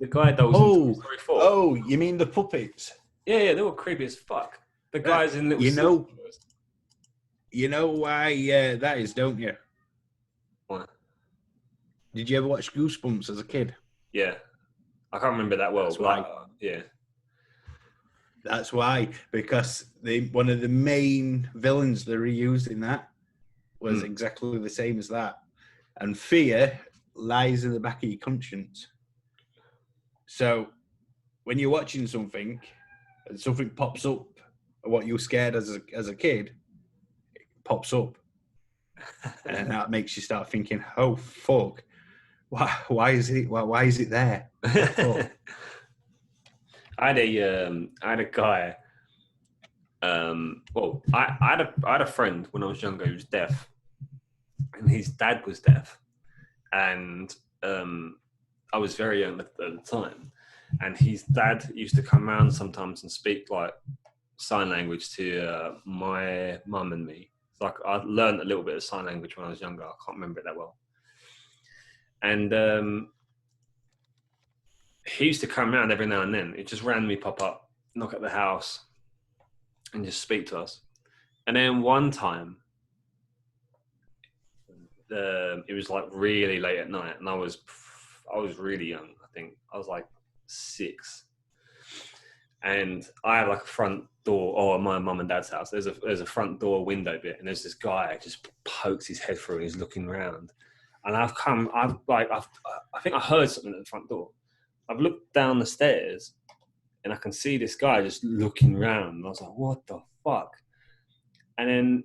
The guy dolls in Toy Story 4. Oh, you mean the puppets? Yeah, they were creepy as fuck. The guys in little. You know why that is, don't you? What? Did you ever watch Goosebumps as a kid? Yeah, I can't remember that well. That's why. Yeah. That's why, because one of the main villains they reused in that was exactly the same as that. And fear lies in the back of your conscience. So when you're watching something and something pops up, what you were scared as a kid, it pops up. And that makes you start thinking, oh, fuck. Why is it there? I had a guy. I had a friend when I was younger who was deaf, and his dad was deaf, and I was very young at the time, and his dad used to come around sometimes and speak like sign language to my mum and me. Like I learned a little bit of sign language when I was younger. I can't remember it that well. And he used to come around every now and then. It just randomly pop up, knock at the house, and just speak to us. And then one time, it was like really late at night, and I was really young. I think I was like 6, and I had like a front door, or my mum and dad's house. There's a front door window bit, and there's this guy just pokes his head through, and he's looking around. And I think I heard something at the front door. I've looked down the stairs, and I can see this guy just looking around. And I was like, "What the fuck?" And then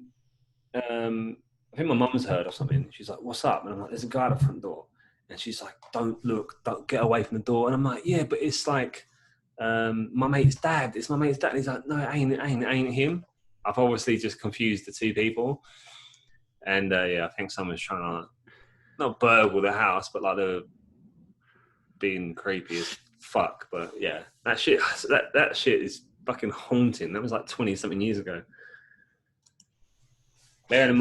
I think my mum's heard or something. She's like, "What's up?" And I'm like, "There's a guy at the front door." And she's like, "Don't look, don't get away from the door." And I'm like, "Yeah, but it's like my mate's dad. It's my mate's dad." And he's like, "No, it ain't him." I've obviously just confused the two people. And yeah, I think someone's trying to not burgle the house, but like they're being creepy as fuck. But yeah, that shit is fucking haunting. That was like 20-something years ago. Bearing in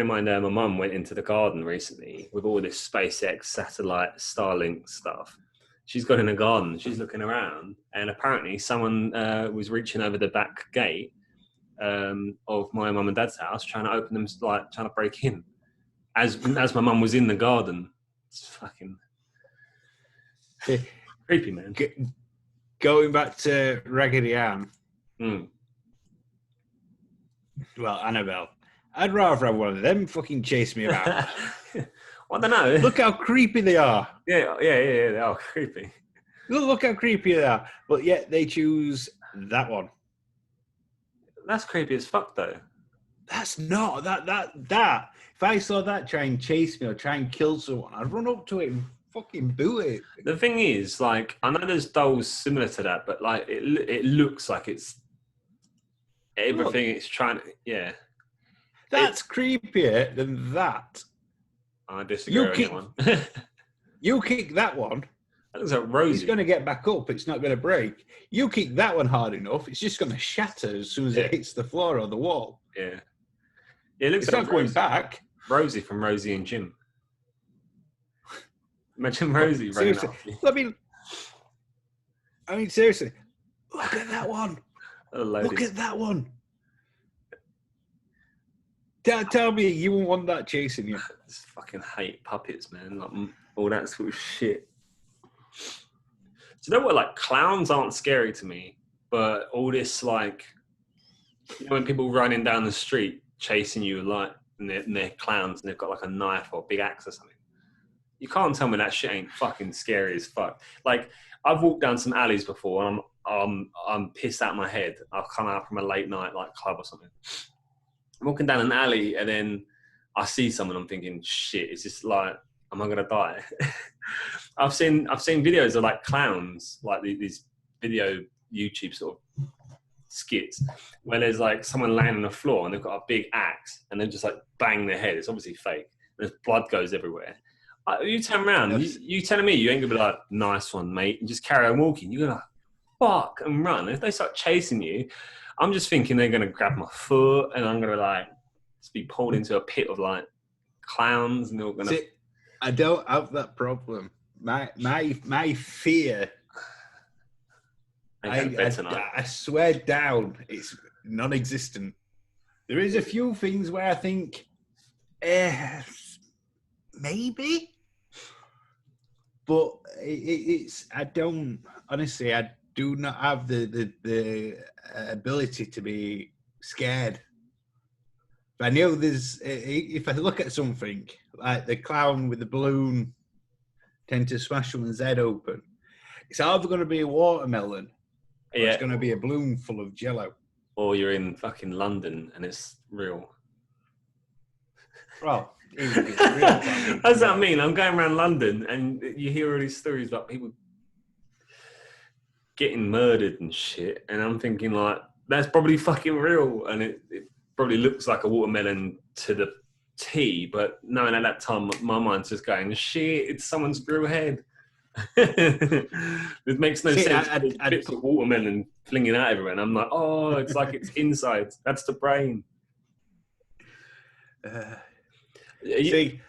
mind, my mum went into the garden recently with all this SpaceX satellite Starlink stuff. She's got in the garden, she's looking around, and apparently someone was reaching over the back gate of my mum and dad's house, trying to open them, like trying to break in. As my mum was in the garden. It's fucking creepy, man. Going back to Raggedy Ann. Mm. Well, Annabelle. I'd rather have one of them fucking chase me around. I don't know. Look how creepy they are. Yeah, they are creepy. Look how creepy they are. But yet they choose that one. That's creepy as fuck, though. That's not that. If I saw that try and chase me or try and kill someone, I'd run up to it and fucking boot it. The thing is, like, I know there's dolls similar to that, but like, it looks like it's everything it's trying to. Yeah, that's creepier than that. I disagree with that one. You kick that one. That looks like Rosie. It's going to get back up. It's not going to break. You kick that one hard enough, it's just going to shatter as soon as it hits the floor or the wall. Yeah. It looks it's like not going back. Rosie from Rosie and Jim. Imagine Rosie running up. I mean, seriously, look at that one. Look at that one. Tell me you wouldn't want that chasing you. I just fucking hate puppets, man. Like all that sort of shit. Do you know what? Like, clowns aren't scary to me, but all this, like, you know, when people running down the street chasing you, like, and they're clowns and they've got like a knife or a big axe or something. You can't tell me that shit ain't fucking scary as fuck. Like, I've walked down some alleys before and I'm pissed out of my head. I've come out from a late night like club or something. I'm walking down an alley and then I see someone. I'm thinking, shit, it's just like, am I gonna die? I've seen videos of like clowns, like these video YouTube sort of skits, where there's like someone laying on the floor and they've got a big axe and they just like bang their head. It's obviously fake. There's blood goes everywhere. You turn around, you telling me you ain't gonna be like, nice one, mate, and just carry on walking. You're gonna fuck and run. If they start chasing you, I'm just thinking they're gonna grab my foot and I'm gonna like just be pulled into a pit of like clowns and they're gonna. See, I don't have that problem. My fear. I swear down, it's non-existent. There is a few things where I think, maybe, but I don't, honestly, I do not have the ability to be scared. But I know if I look at something like the clown with the balloon tend to smash someone's head open, it's either going to be a watermelon or it's going to be a balloon full of jello. Or you're in fucking London and it's real. Well, that's what I mean. I'm going around London and you hear all these stories about people getting murdered and shit. And I'm thinking like, that's probably fucking real. And it probably looks like a watermelon to the T, but knowing at that time, my mind's just going, shit, it's someone's real head. It makes no See, sense. There's bits of watermelon flinging out everywhere, and I'm like, oh, it's like it's inside. That's the brain. See,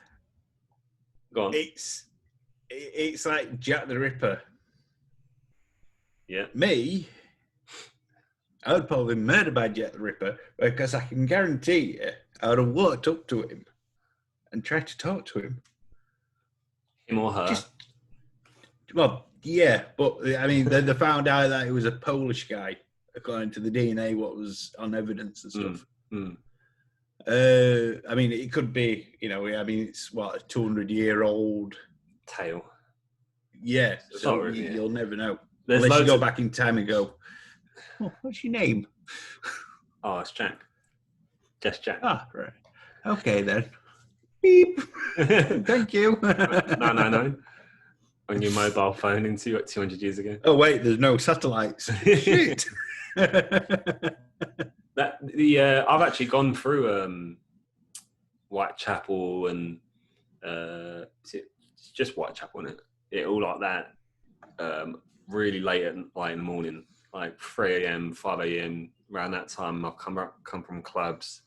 go on. It's like Jack the Ripper. Yeah. Me, I would probably be murdered by Jack the Ripper because I can guarantee you I would have walked up to him and tried to talk to him. Him or her? Well, yeah, but I mean, then they found out that he was a Polish guy, according to the DNA, what was on evidence and stuff. I mean, it could be, I mean, it's what, a 200-year-old tale. Yeah, so you'll never know. There's unless you go back in time and go, oh, what's your name? Oh, it's Jack. Just Jack. Ah, right. Okay, then. Beep. Thank you. 999 on your mobile phone in 200 years ago. Oh, wait, there's no satellites. Shit. I've actually gone through Whitechapel and it's just Whitechapel, isn't it? It all like that. Really late in the morning, like 3 a.m., 5 a.m. Around that time, I've come from clubs,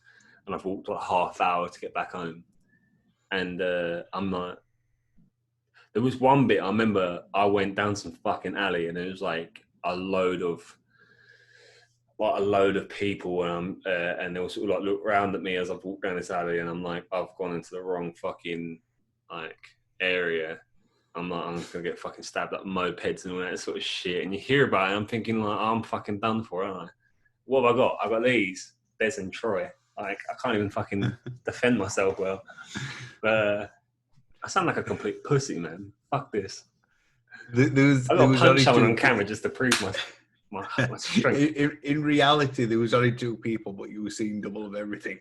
and I've walked like half hour to get back home. And I'm like, there was one bit I remember I went down some fucking alley, and it was like a load of people, and they were sort of like look around at me as I've walked down this alley, and I'm like, I've gone into the wrong fucking like area. I'm like, I'm just gonna get fucking stabbed up mopeds and all that sort of shit. And you hear about it, I'm thinking like, I'm fucking done for, aren't I? What have I got? I got these, Des and Troy. Like, I can't even fucking defend myself well. But I sound like a complete pussy, man. Fuck this. I got punch someone on camera just to prove my strength. In reality, there was only 2 people, but you were seeing double of everything.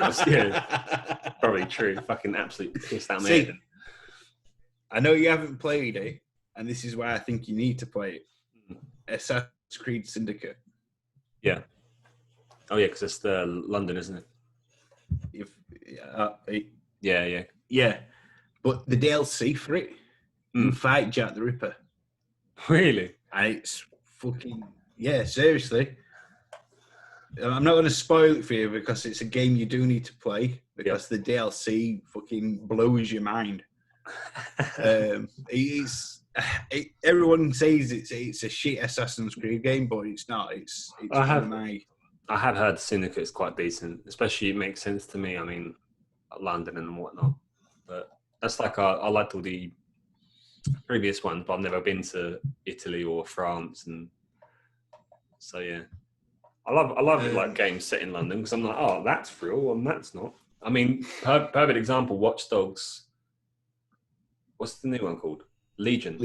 Oh, yeah, probably true. Fucking absolute pissed out, man. I know you haven't played it, and this is why I think you need to play it. Assassin's Creed Syndicate. Yeah. Oh, yeah, because it's the London, isn't it? Yeah. But the DLC for it, you fight Jack the Ripper. Really? And it's fucking... Yeah, seriously. I'm not going to spoil it for you because it's a game you do need to play because the DLC fucking blows your mind. Everyone says it's a shit Assassin's Creed game, but it's not. I have heard Syndicate is quite decent, especially it makes sense to me. I mean, London and whatnot, but that's like I liked all the previous ones, but I've never been to Italy or France, and so yeah, I love like games set in London because I'm like, oh, that's real and that's not. I mean, perfect example, Watch Dogs. What's the new one called? Legion.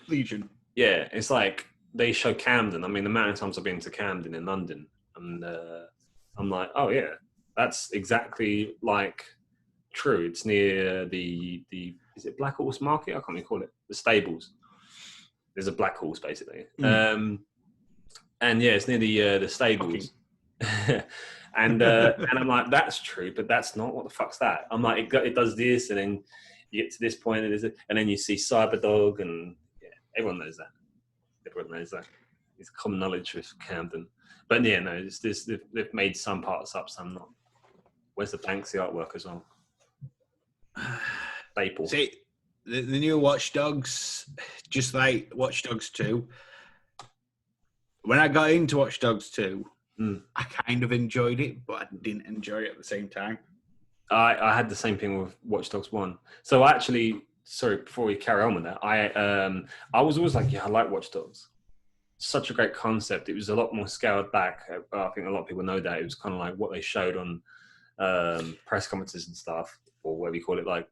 Legion. Yeah, it's like they show Camden. I mean, the amount of times I've been to Camden in London, and I'm like, oh yeah, that's exactly like true. It's near the is it Black Horse Market? I can't even call it the stables. There's a Black Horse basically, and yeah, it's near the stables. and I'm like, that's true, but that's not. What the fuck's that? I'm like, it does this, and then you get to this point, and then you see Cyberdog, and yeah, everyone knows that. Everyone knows that. It's common knowledge with Camden. But yeah, no, it's this. They've made some parts up, some not. Where's the Banksy artwork as well? Staple. See, the new Watch Dogs, just like Watch Dogs 2. When I got into Watch Dogs 2, I kind of enjoyed it, but I didn't enjoy it at the same time. I had the same thing with Watch Dogs 1. So actually, sorry, before we carry on with that, I was always like, yeah, I like Watch Dogs. Such a great concept. It was a lot more scaled back. I think a lot of people know that. It was kind of like what they showed on press conferences and stuff, or whatever you call it, like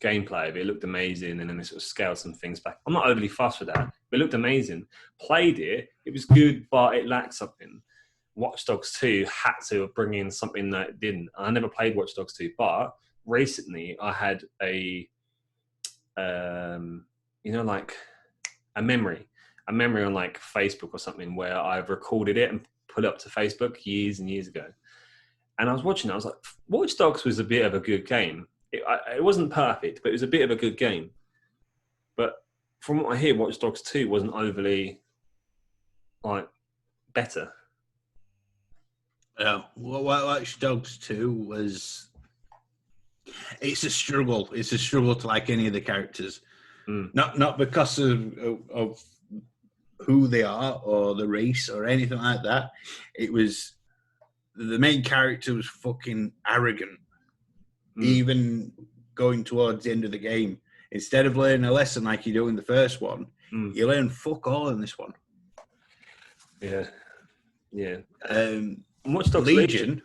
gameplay. It looked amazing, and then they sort of scaled some things back. I'm not overly fussed with that, but it looked amazing. Played it, it was good, but it lacked something. Watch Dogs 2 had to bring in something that it didn't. I never played Watch Dogs 2, but recently I had a like a memory on like Facebook or something where I've recorded it and put it up to Facebook years and years ago. And I was watching it, I was like, Watch Dogs was a bit of a good game. It wasn't perfect, but it was a bit of a good game. But from what I hear, Watch Dogs 2 wasn't overly like better. Watch Dogs 2 was. It's a struggle. It's a struggle to like any of the characters. Not because of who they are or the race or anything like that. It was the main character was fucking arrogant. Even going towards the end of the game, instead of learning a lesson like you do in the first one, you learn fuck all in this one. Yeah. Watch Dogs Legion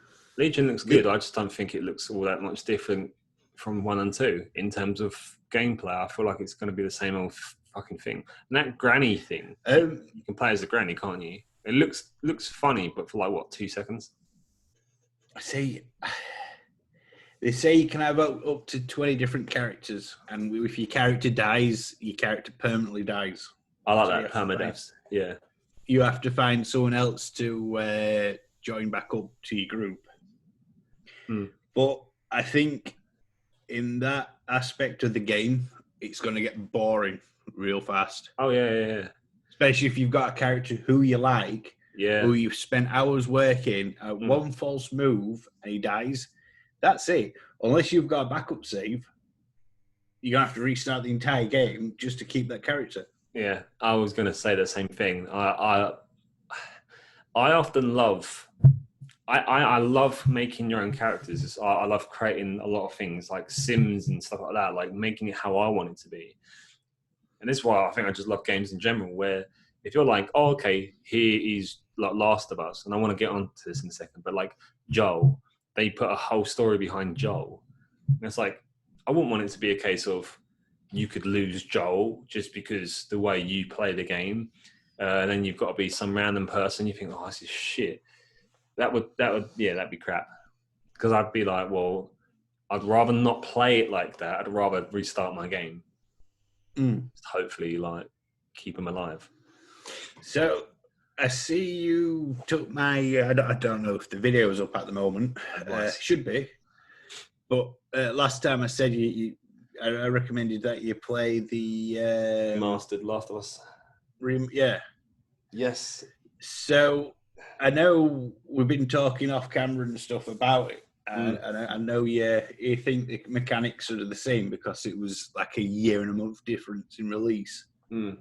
looks good. I just don't think it looks all that much different from 1 and 2 in terms of gameplay. I feel like it's going to be the same old fucking thing. And that granny thing, you can play as a granny, can't you? It looks funny, but for like what, 2 seconds? See, they say you can have up to 20 different characters, and if your character dies, your character permanently dies. I like that permadeath. Yeah, you have to find someone else to join back up to your group. But I think in that aspect of the game, it's going to get boring real fast. Oh yeah. Especially if you've got a character who you like, who you've spent hours working at one false move and he dies. That's it. Unless you've got a backup save, you're going to have to restart the entire game just to keep that character. Yeah, I was going to say the same thing. I often love... I love making your own characters. I love creating a lot of things like Sims and stuff like that, like making it how I want it to be. And this is why I think I just love games in general, where if you're like, oh, okay, here is like Last of Us, and I want to get onto this in a second, but like Joel, they put a whole story behind Joel. And it's like, I wouldn't want it to be a case of you could lose Joel just because the way you play the game. And then you've got to be some random person. You think, oh, this is shit. That'd be crap. Because I'd be like, well, I'd rather not play it like that. I'd rather restart my game. Hopefully, like, keep them alive. So, I see you took my... I don't know if the video is up at the moment. Should be. But last time I said I recommended that you play the... Mastered Last of Us. Yeah. Yes. So... I know we've been talking off camera and stuff about it, and I know you think the mechanics are the same because it was like a year and a month difference in release. I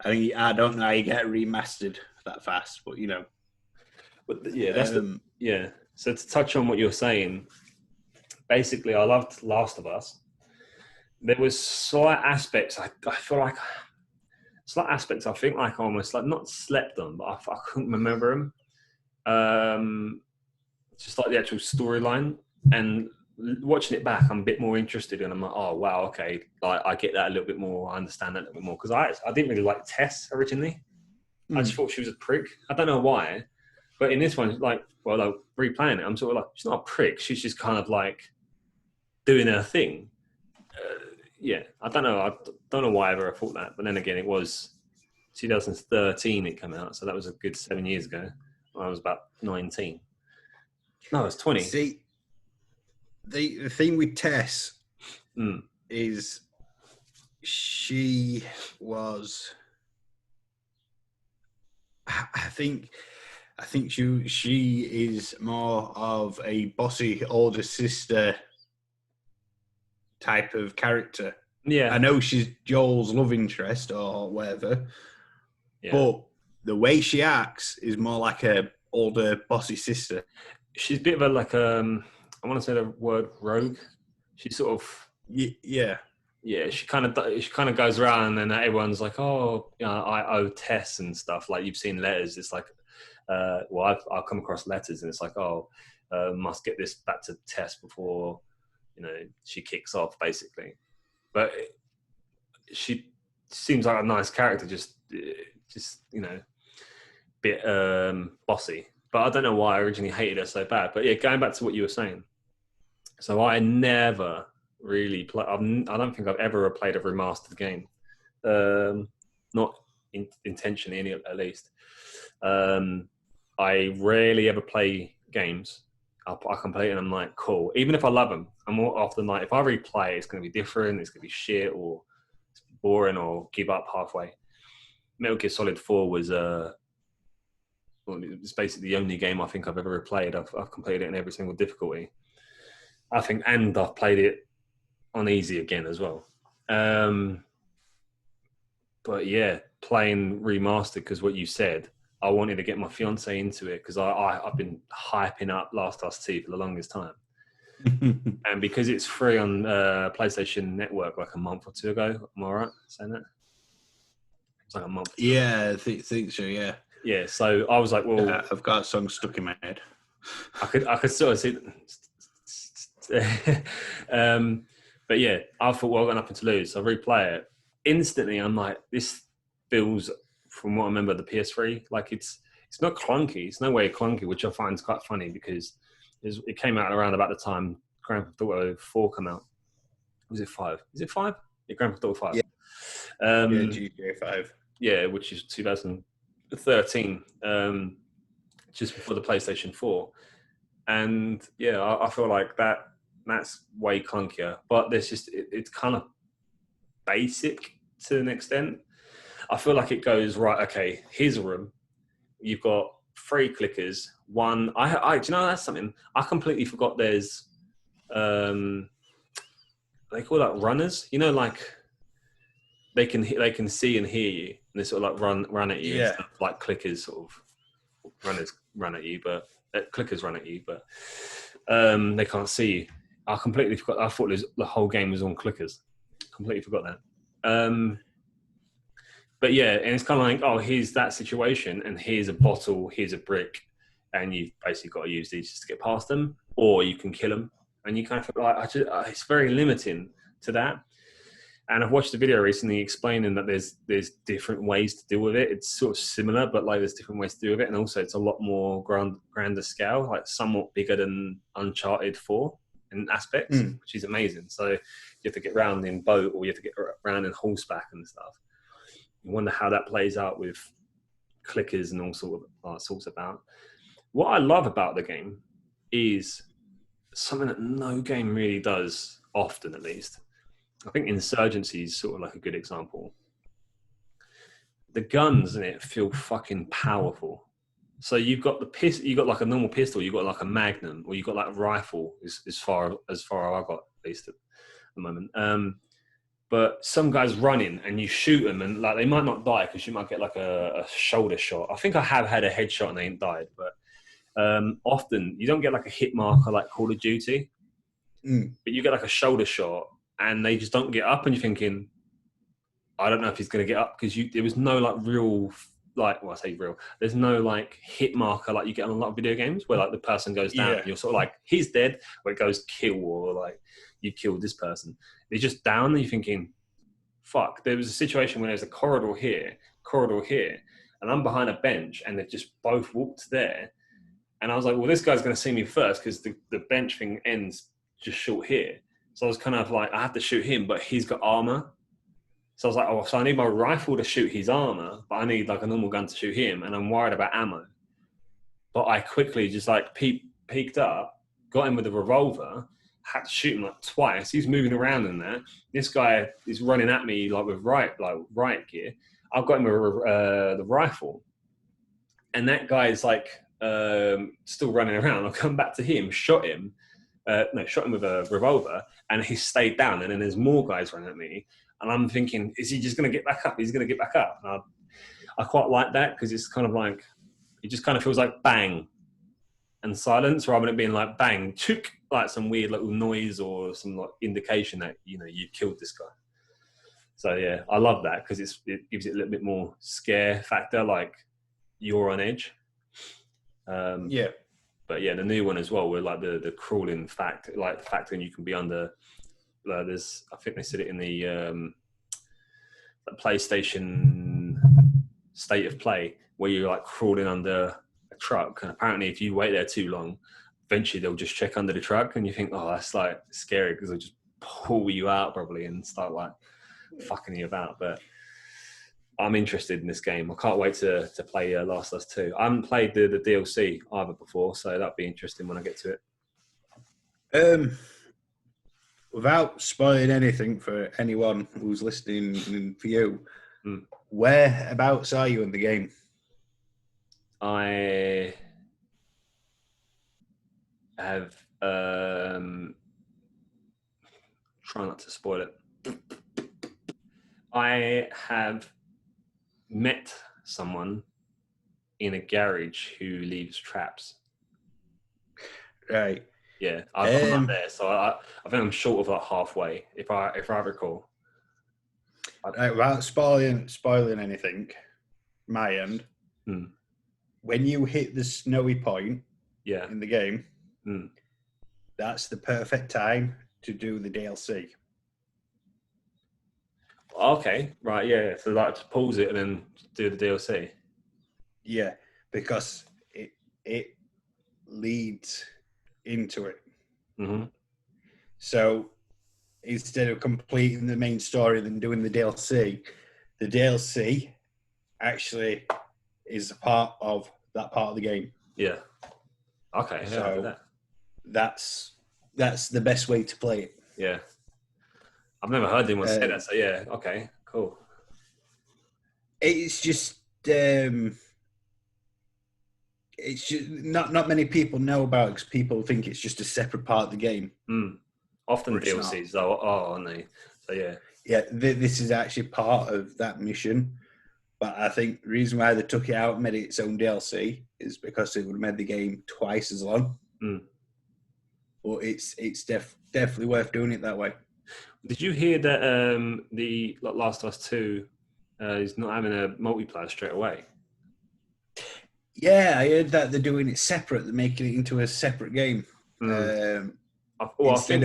mean, I don't know how you get remastered that fast, but you know. But yeah, that's So to touch on what you're saying, basically, I loved Last of Us. There was slight aspects I feel like. Slight aspects I think like almost like not slept on, but I couldn't remember them. Just like the actual storyline, and watching it back, I'm a bit more interested, and I'm like, oh wow, okay, like I get that a little bit more, I understand that a little bit more, because I didn't really like Tess originally. I just thought she was a prick. I don't know why, but in this one, like replaying it, I'm sort of like, she's not a prick. She's just kind of like doing her thing. I don't know. I don't know why I ever thought that. But then again, it was 2013 it came out. So that was a good 7 years ago. I was about 19. No, I was 20. See, the thing with Tess is she was... I think she is more of a bossy older sister type of character. Yeah, I know she's Joel's love interest or whatever, but the way she acts is more like a older bossy sister. She's a bit of a like I want to say the word rogue. She's sort of she kind of goes around and everyone's like, oh, you know, I owe Tess and stuff. Like you've seen letters. It's like, I've come across letters and it's like, oh, must get this back to Tess before, you know, she kicks off basically. But she seems like a nice character, just you know, bit bossy. But I don't know why I originally hated her so bad. But yeah, going back to what you were saying. So I never really play. I don't think I've ever played a remastered game, not intentionally, at least. I rarely ever play games. I can play it and I'm like, cool. Even if I love them, I'm more often like, if I replay, it's going to be different. It's going to be shit or boring or give up halfway. Metal Gear Solid 4 was well, it's basically the only game I think I've ever played. I've completed it in every single difficulty, I think, and I've played it on easy again as well. But yeah, playing remastered, because what you said, I wanted to get my fiance into it because I've been hyping up Last of Us 2 for the longest time. And because it's free on PlayStation Network like a month or two ago, am I right saying that? It's like a month. Yeah, I think so, yeah. Yeah, so I was like, well, I've got a song stuck in my head. I could sort of see. But yeah, I thought, well, I've got nothing to lose. So I replay it. Instantly, I'm like, this feels, from what I remember, the PS3, like it's not clunky. It's no way clunky, which I find is quite funny because it came out around about the time Grand Theft Auto 4 came out. Was it 5? Is it 5? Yeah, Grand Theft Auto 5. Yeah. Yeah, GTA 5. Yeah, which is 2013, just before the PlayStation 4. And yeah, I feel like that's way clunkier, but there's just it's kind of basic to an extent. I feel like it goes right. Okay, here's a room. You've got 3 clickers. One, I do you know that's something I completely forgot. There's they call that runners. You know, like they can see and hear you, and they sort of like run at you. Yeah. And stuff, like clickers sort of runners run at you, but clickers run at you, but they can't see you. I completely forgot. I thought the whole game was on clickers. Completely forgot that. But yeah, and it's kind of like, oh, here's that situation, and here's a bottle, here's a brick, and you've basically got to use these just to get past them, or you can kill them. And you kind of feel like it's very limiting to that. And I've watched a video recently explaining that there's different ways to deal with it. It's sort of similar, but like there's different ways to deal with it, and also it's a lot more grander scale, like somewhat bigger than Uncharted 4 in aspects, which is amazing. So you have to get around in boat, or you have to get around in horseback and stuff. You wonder how that plays out with clickers and all sorts about. What I love about the game is something that no game really does often, at least. I think Insurgency is sort of like a good example. The guns in it feel fucking powerful. So you've got you got like a normal pistol, you've got like a Magnum, or you've got like a rifle. As far as I got, at least at the moment. But some guy's running, and you shoot them, and like they might not die because you might get like a shoulder shot. I think I have had a headshot and they ain't died, but often you don't get like a hit marker like Call of Duty, but you get like a shoulder shot, and they just don't get up, and you're thinking, I don't know if he's going to get up, because there was no like real, like, well, I say real, there's no like hit marker like you get on a lot of video games where like the person goes down and you're sort of like, he's dead, or it goes kill, or like you killed this person. They're just down, and you're thinking, fuck. There was a situation where there's a corridor here, and I'm behind a bench, and they've just both walked there. And I was like, well, this guy's going to see me first because the bench thing ends just short here. So I was kind of like, I have to shoot him, but he's got armor. So I was like, oh, so I need my rifle to shoot his armor, but I need like a normal gun to shoot him, and I'm worried about ammo. But I quickly just like peeked up, got him with a revolver, had to shoot him like twice. He's moving around in there. This guy is running at me like with riot gear. I've got him with the rifle, and that guy is like still running around. I'll come back to him, shot him with a revolver, and he stayed down. And then there's more guys running at me, and I'm thinking, is he just going to get back up? He's going to get back up. And I quite like that because it's kind of like, it just kind of feels like bang and silence, rather than it being like bang, chook, like some weird little noise or some like indication that, you know, you've killed this guy. So yeah, I love that because it gives it a little bit more scare factor, like you're on edge. Yeah. But yeah, the new one as well, where like the crawling fact, like the fact that you can be under. There's, I think they said it in the PlayStation State of Play, where you're like crawling under a truck, and apparently if you wait there too long, eventually they'll just check under the truck, and you think, oh, that's like scary because they'll just pull you out probably and start like fucking you about. But I'm interested in this game. I can't wait to play Last of Us 2. I haven't played the DLC either before, so that'll be interesting when I get to it. without spoiling anything for anyone who's listening and for you, Mm. whereabouts are you in the game? I have try not to spoil it. I have met someone in a garage who leaves traps. Right. Yeah, I'm not there, so I think I'm short of like halfway, if I recall. Right, without spoiling anything, my end. Hmm. When you hit the snowy point Yeah. in the game, Hmm. that's the perfect time to do the DLC. Okay. Right. Yeah. So like to pause it and then do the DLC. Yeah, because it leads into it. Mm-hmm. So instead of completing the main story and then doing the DLC actually is a part of that part of the game. Yeah. Okay. Yeah, I'll do So that. that's the best way to play it. Yeah. I've never heard anyone say that. Um, So yeah. Okay. Cool. it's just not many people know about it because people think it's just a separate part of the game, Mm. Often but it's not. DLCs though. Oh, aren't they? So yeah. Yeah, this is actually part of that mission. But I think the reason why they took it out and made it its own DLC is because it would have made the game twice as long. Mm. But it's definitely worth doing it that way. Did you hear that the Last of Us 2 is not having a multiplayer straight away? Yeah, I heard that they're doing it separate. They're making it into a separate game. Mm. I Instead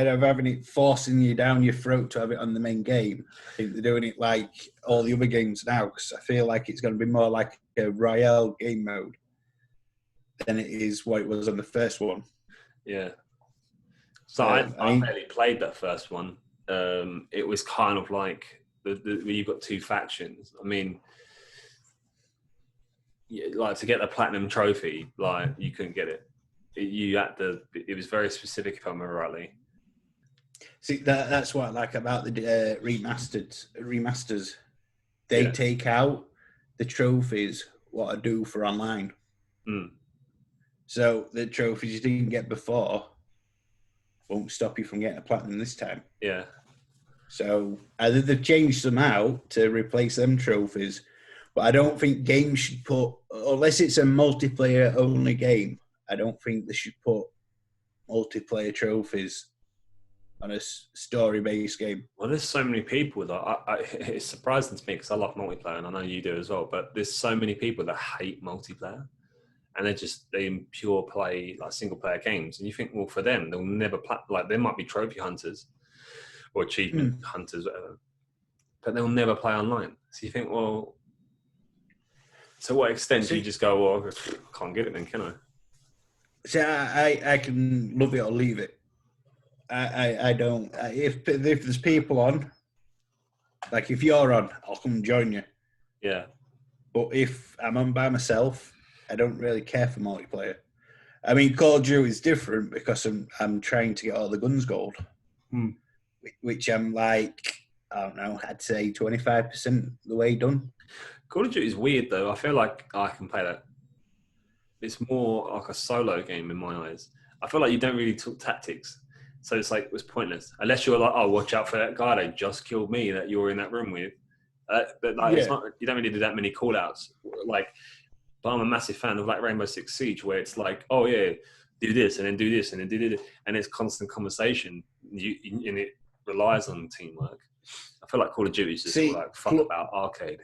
think of having it forcing you down your throat to have it on the main game, I think they're doing it like all the other games now. Because I feel like it's going to be more like a Royale game mode than it is what it was on the first one. yeah. So I I mean, barely played that first one. It was kind of like you've got two factions. I mean, like to get the platinum trophy, like you couldn't get it. You had to. It was very specific, if I remember rightly. see that's what I like about the remasters. They Yeah. take out the trophies what I do for online. Mm. So the trophies you didn't get before won't stop you from getting a platinum this time. Yeah. So either they've changed them out to replace them trophies, but I don't think games should put, unless it's a multiplayer only game, I don't think they should put multiplayer trophies on a story based game. Well, there's so many people that it's surprising to me because I love multiplayer and I know you do as well. But there's so many people that hate multiplayer and they pure play like single player games. And you think, well, for them, they'll never play. Like there might be trophy hunters or achievement hunters, whatever, but they'll never play online. So you think, well, to what extent do you just go, well, I can't get it then, can I? See, I can love it or leave it. I don't. If there's people on, like if you're on, I'll come and join you. Yeah. But if I'm on by myself, I don't really care for multiplayer. I mean, Call of Duty is different because I'm trying to get all the guns gold, which I'm like, I don't know, I'd say 25% the way done. Call of Duty is weird though. I feel like I can play that. It's more like a solo game in my eyes. I feel like you don't really talk tactics. So it's like, it was pointless. Unless you're like, oh, watch out for that guy that just killed me that you're in that room with. But like, it's not, you don't really do that many call outs. Like, but I'm a massive fan of like Rainbow Six Siege, where it's like, oh yeah, do this and then do this and then do this. And it's constant conversation. And it relies on teamwork. I feel like Call of Duty is just like, fuck about arcade.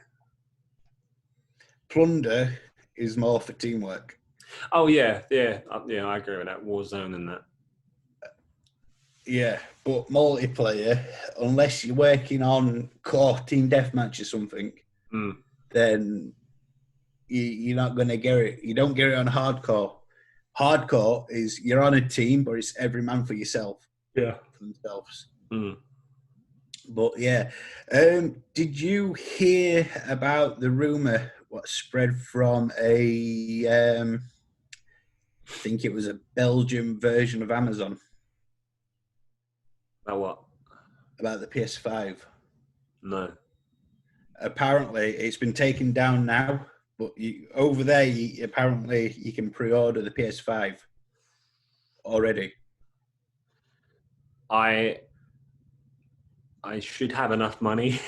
Plunder is more for teamwork. Oh yeah, I agree with that. Warzone and that. Yeah, but multiplayer, unless you're working on core team deathmatch or something, then you're not going to get it. You don't get it on hardcore. Hardcore is you're on a team, but it's every man for yourself. Yeah. For themselves. Mm. But yeah, did you hear about the rumor what spread from I think it was a Belgian version of Amazon? About what? about the PS5? No. Apparently, it's been taken down now, but over there, apparently you can pre-order the PS5 already. I should have enough money.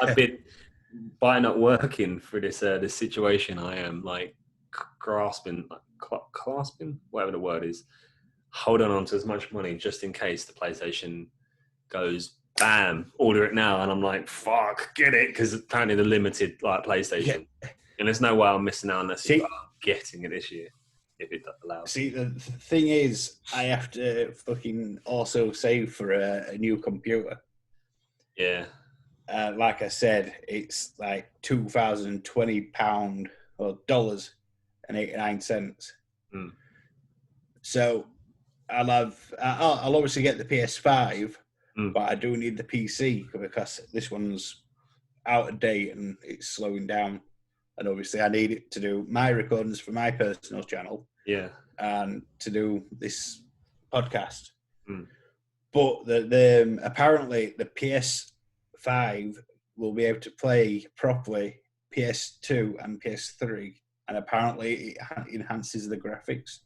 I've been by not working for this situation. I am like grasping, clasping, whatever the word is, holding on to as much money just in case the PlayStation goes bam, order it now, and I'm like, fuck, get it, because apparently the limited like Yeah. PlayStation, and there's no way I'm missing out unless it's See, like, I'm getting it this year if it allows. the thing is, I have to fucking also save for a new computer. Yeah, Like I said, it's like £2,020 or $89. mm. So I'll obviously get the PS5, Mm. but I do need the PC because this one's out of date and it's slowing down. And obviously, I need it to do my recordings for my personal channel Yeah. and to do this podcast. Mm. But the apparently the PS5 will be able to play properly PS2 and PS3, and apparently it enhances the graphics.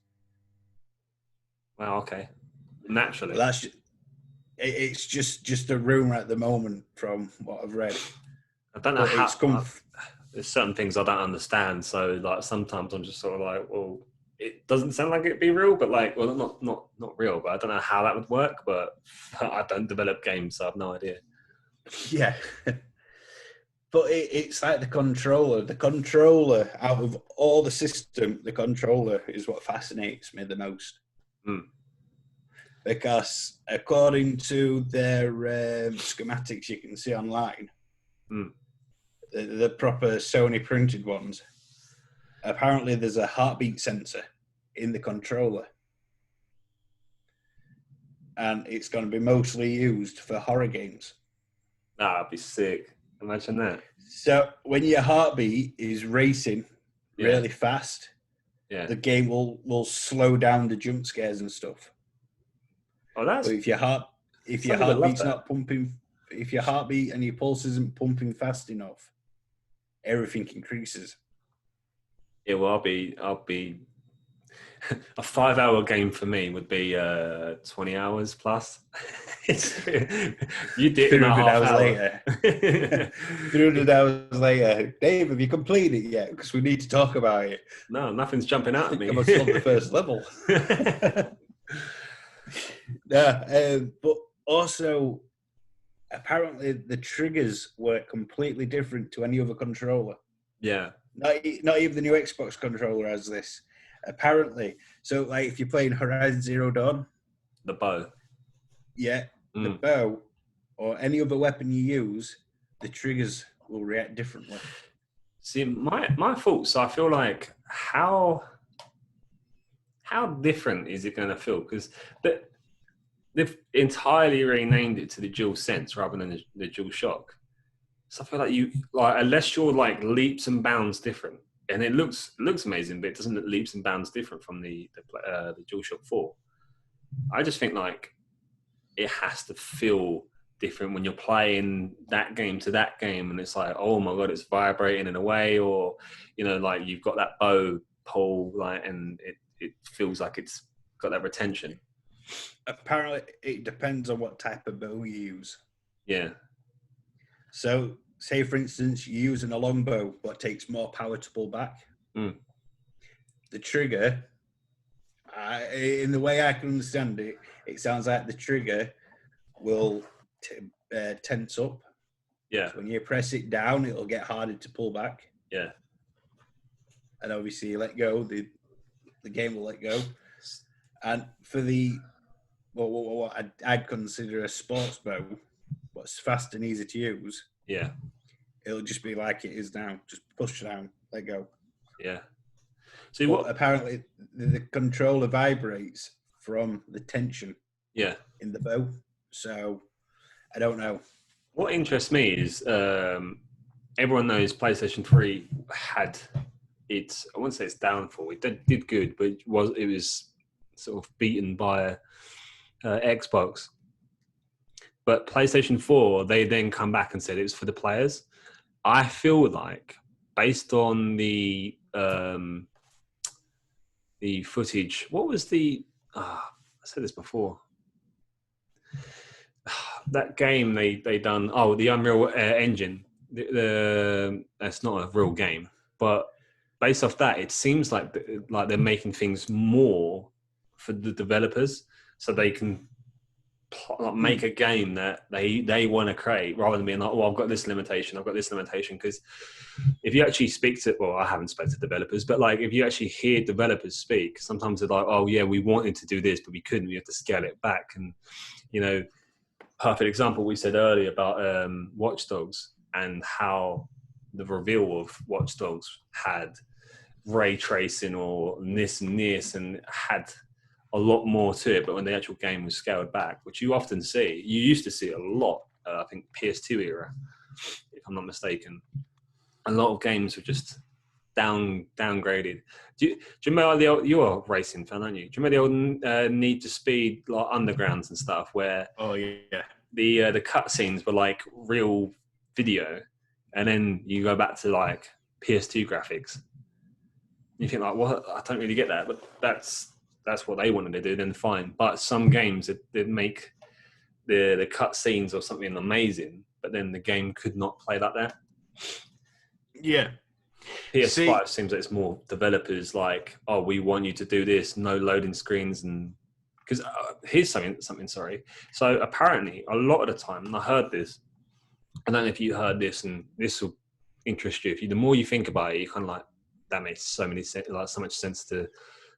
Wow. Okay. But Naturally. it's just a rumor at the moment from what I've read. I don't know But how. it's come. There's certain things I don't understand. So like sometimes I'm just sort of like, well, it doesn't sound like it'd be real, but like, well, not real. But I don't know how that would work. But I don't develop games, so I have no idea. Yeah. But it's like the controller. The controller, out of all the system, the controller is what fascinates me the most. Mm. Because according to their schematics you can see online, Mm. the proper Sony printed ones, apparently there's a heartbeat sensor in the controller. And it's going to be mostly used for horror games. That'd be sick. Imagine that. So when your heartbeat is racing really fast, Yeah. the game will slow down the jump scares and stuff. Oh, that's. But if your Some people love heartbeat's that. not pumping, if your heartbeat and your pulse isn't pumping fast enough, everything increases. Yeah. Well, I'll be. A 5-hour game for me would be 20 hours plus. You did it in a 300 half hours hour. later. 300 hours later. Dave, have you completed it yet? Because we need to talk about it. No, nothing's jumping out at me. I must have the first level. Yeah, but also, apparently the triggers work completely different to any other controller. Yeah. Not even the new Xbox controller has this. Apparently. So, like, if you're playing Horizon Zero Dawn, The bow. yeah, the bow or any other weapon you use, the triggers will react differently. See, my thoughts, I feel like how different is it going to feel? Because they've entirely renamed it to the Dual Sense rather than the Dual Shock. So I feel like unless you're like leaps and bounds different, and it looks amazing, but it doesn't look leaps and bounds different from the DualShock 4. I just think like it has to feel different when you're playing that game to that game, and it's like, oh my god, it's vibrating in a way, or like you've got that bow pull, like, and it feels like it's got that retention. Apparently, it depends on what type of bow you use. Yeah. So, say for instance, you're using a longbow, but takes more power to pull back. Mm. The trigger, in the way I can understand it, it sounds like the trigger will tense up. Yeah. So when you press it down, it'll get harder to pull back. Yeah. And obviously, you let go, the game will let go. And for what I'd consider a sports bow, what's fast and easy to use, Yeah. it'll just be like it is now. Just push down, let go. Yeah. See But what? apparently, the controller vibrates from the tension. Yeah. In the bow. So I don't know. What interests me is everyone knows PlayStation 3 had its, I wouldn't say its downfall. It did good, but it was sort of beaten by Xbox. But PlayStation 4, they then come back and said it was for the players. I feel like, based on the footage, what was the? I said this before. That game they done. Oh, the Unreal Engine. That's not a real game, but based off that, it seems like they're making things more for the developers, so they can make a game that they want to create, rather than being like, "Oh, I've got this limitation, I've got this limitation." Because if you actually speak to, well, I haven't spoken to developers, but like if you actually hear developers speak, sometimes they're like, "Oh yeah, we wanted to do this, but we couldn't. We have to scale it back." And perfect example we said earlier about Watch Dogs, and how the reveal of Watch Dogs had ray tracing or this and had a lot more to it, but when the actual game was scaled back, which you often see, you used to see a lot, I think PS2 era, if I'm not mistaken, a lot of games were just downgraded. Do you remember the old, you're a racing fan, aren't you? Do you remember the old Need to Speed like undergrounds and stuff where the cutscenes were like real video, and then you go back to like PS2 graphics? You think like, well, I don't really get that, but that's what they wanted to do. Then fine, but some games that make the cutscenes or something amazing, but then the game could not play like that. Yeah. PS5 seems like it's more developers like, oh, we want you to do this, no loading screens, and because here's something. Sorry. So apparently, a lot of the time, and I heard this. I don't know if you heard this, and this will interest you. The more you think about it, you kind of like, that makes so much sense to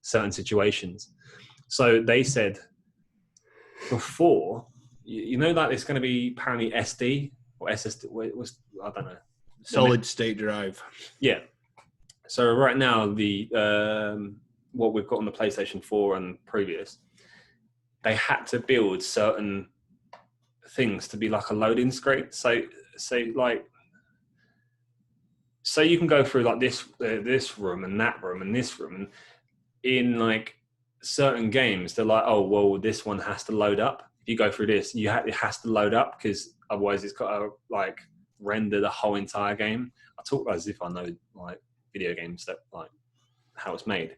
certain situations. So they said before, that it's going to be apparently SD or SSD. I don't know. Solid state drive. Yeah. So right now, what we've got on the PlayStation 4 and previous, they had to build certain things to be like a loading screen. So you can go through like this room and that room and this room, and in like certain games, they're like, oh well, this one has to load up. If you go through this, it has to load up, because otherwise it's got to like render the whole entire game. I talk as if I know like video games, that like how it's made,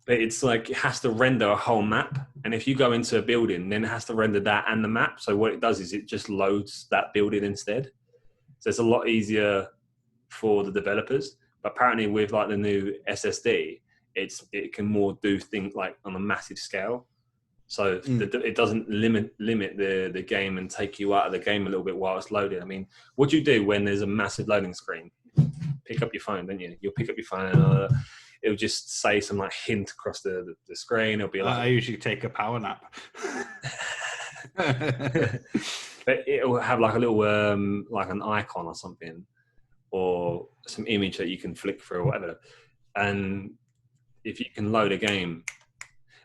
but it's like it has to render a whole map, and if you go into a building, then it has to render that and the map. So what it does is it just loads that building instead, so it's a lot easier for the developers. But apparently with like the new SSD, it can more do things like on a massive scale, so it doesn't limit the game and take you out of the game a little bit while it's loading. I mean, what do you do when there's a massive loading screen? Pick up your phone, don't you? You'll pick up your phone. It'll just say some like hint across the screen. It'll be like, I usually take a power nap. But it'll have like a little like an icon or something, or some image that you can flick through or whatever. And if you can load a game,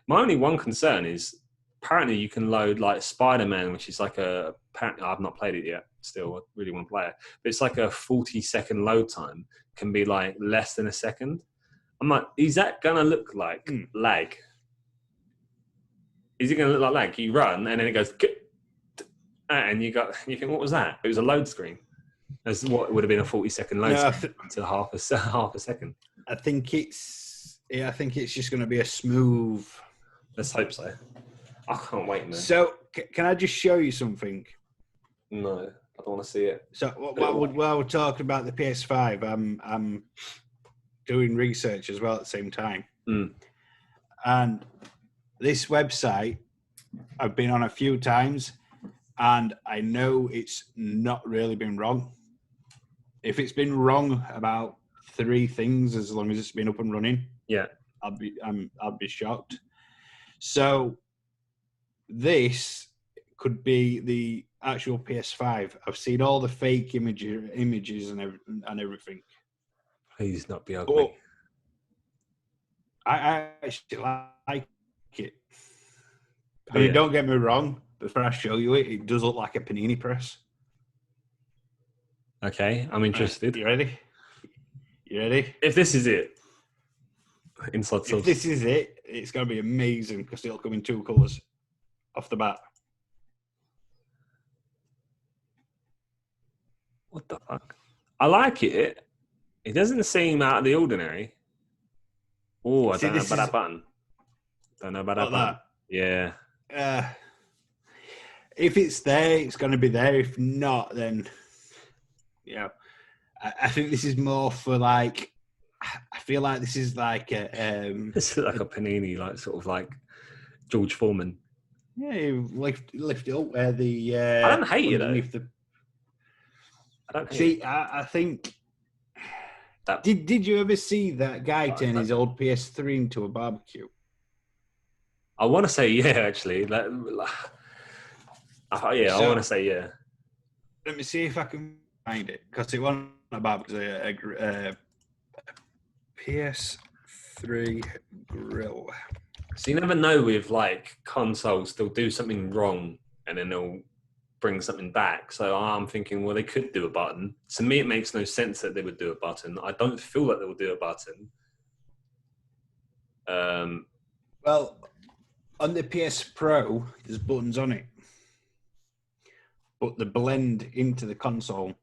my only one concern is apparently you can load like Spider-Man, which is like apparently I've not played it yet. Still, I really want to play it, but it's like a 40-second load time, can be like less than a second. I'm like, is that gonna look like lag? Is it gonna look like lag? You run and then it goes, and you think, what was that? It was a load screen. That's what would have been a 40-second load screen to half a second. I think it's just going to be a smooth. Let's hope so. I can't wait, man. So, can I just show you something? No, I don't want to see it. So, while we're talking about the PS5, I'm doing research as well at the same time. And this website, I've been on a few times, and I know it's not really been wrong. If it's been wrong about 3 things, as long as it's been up and running, I'll be shocked. So this could be the actual PS5. I've seen all the fake images and everything. Please not be ugly. I actually like it. I mean, don't get me wrong. Before I show you it, it does look like a panini press. Okay, I'm interested. You ready? If this is it, if this is it, it's going to be amazing, because it'll come in 2 colours off the bat. What the fuck? I like it. It doesn't seem out of the ordinary. Oh, I See, don't know this about is that button. Don't know about that not button. that. Yeah. If it's there, it's going to be there. If not, then I think this is more for like. I feel like this is like It's like a panini, like sort of like George Foreman. yeah, you lift it up where the I don't hate it though. underneath the. I don't hate See, it. I think. That Did you ever see that guy turn his old PS3 into a barbecue? I want to say yeah, actually. Yeah, I want to say yeah. Let me see if I can find it because it wasn't a barbecue. A PS3 grill. So you never know with like consoles, they'll do something wrong and then they'll bring something back. So I'm thinking, well, they could do a button. To me, it makes no sense that they would do a button. I don't feel like they will do a button. Well, on the PS Pro, there's buttons on it, but they blend into the console.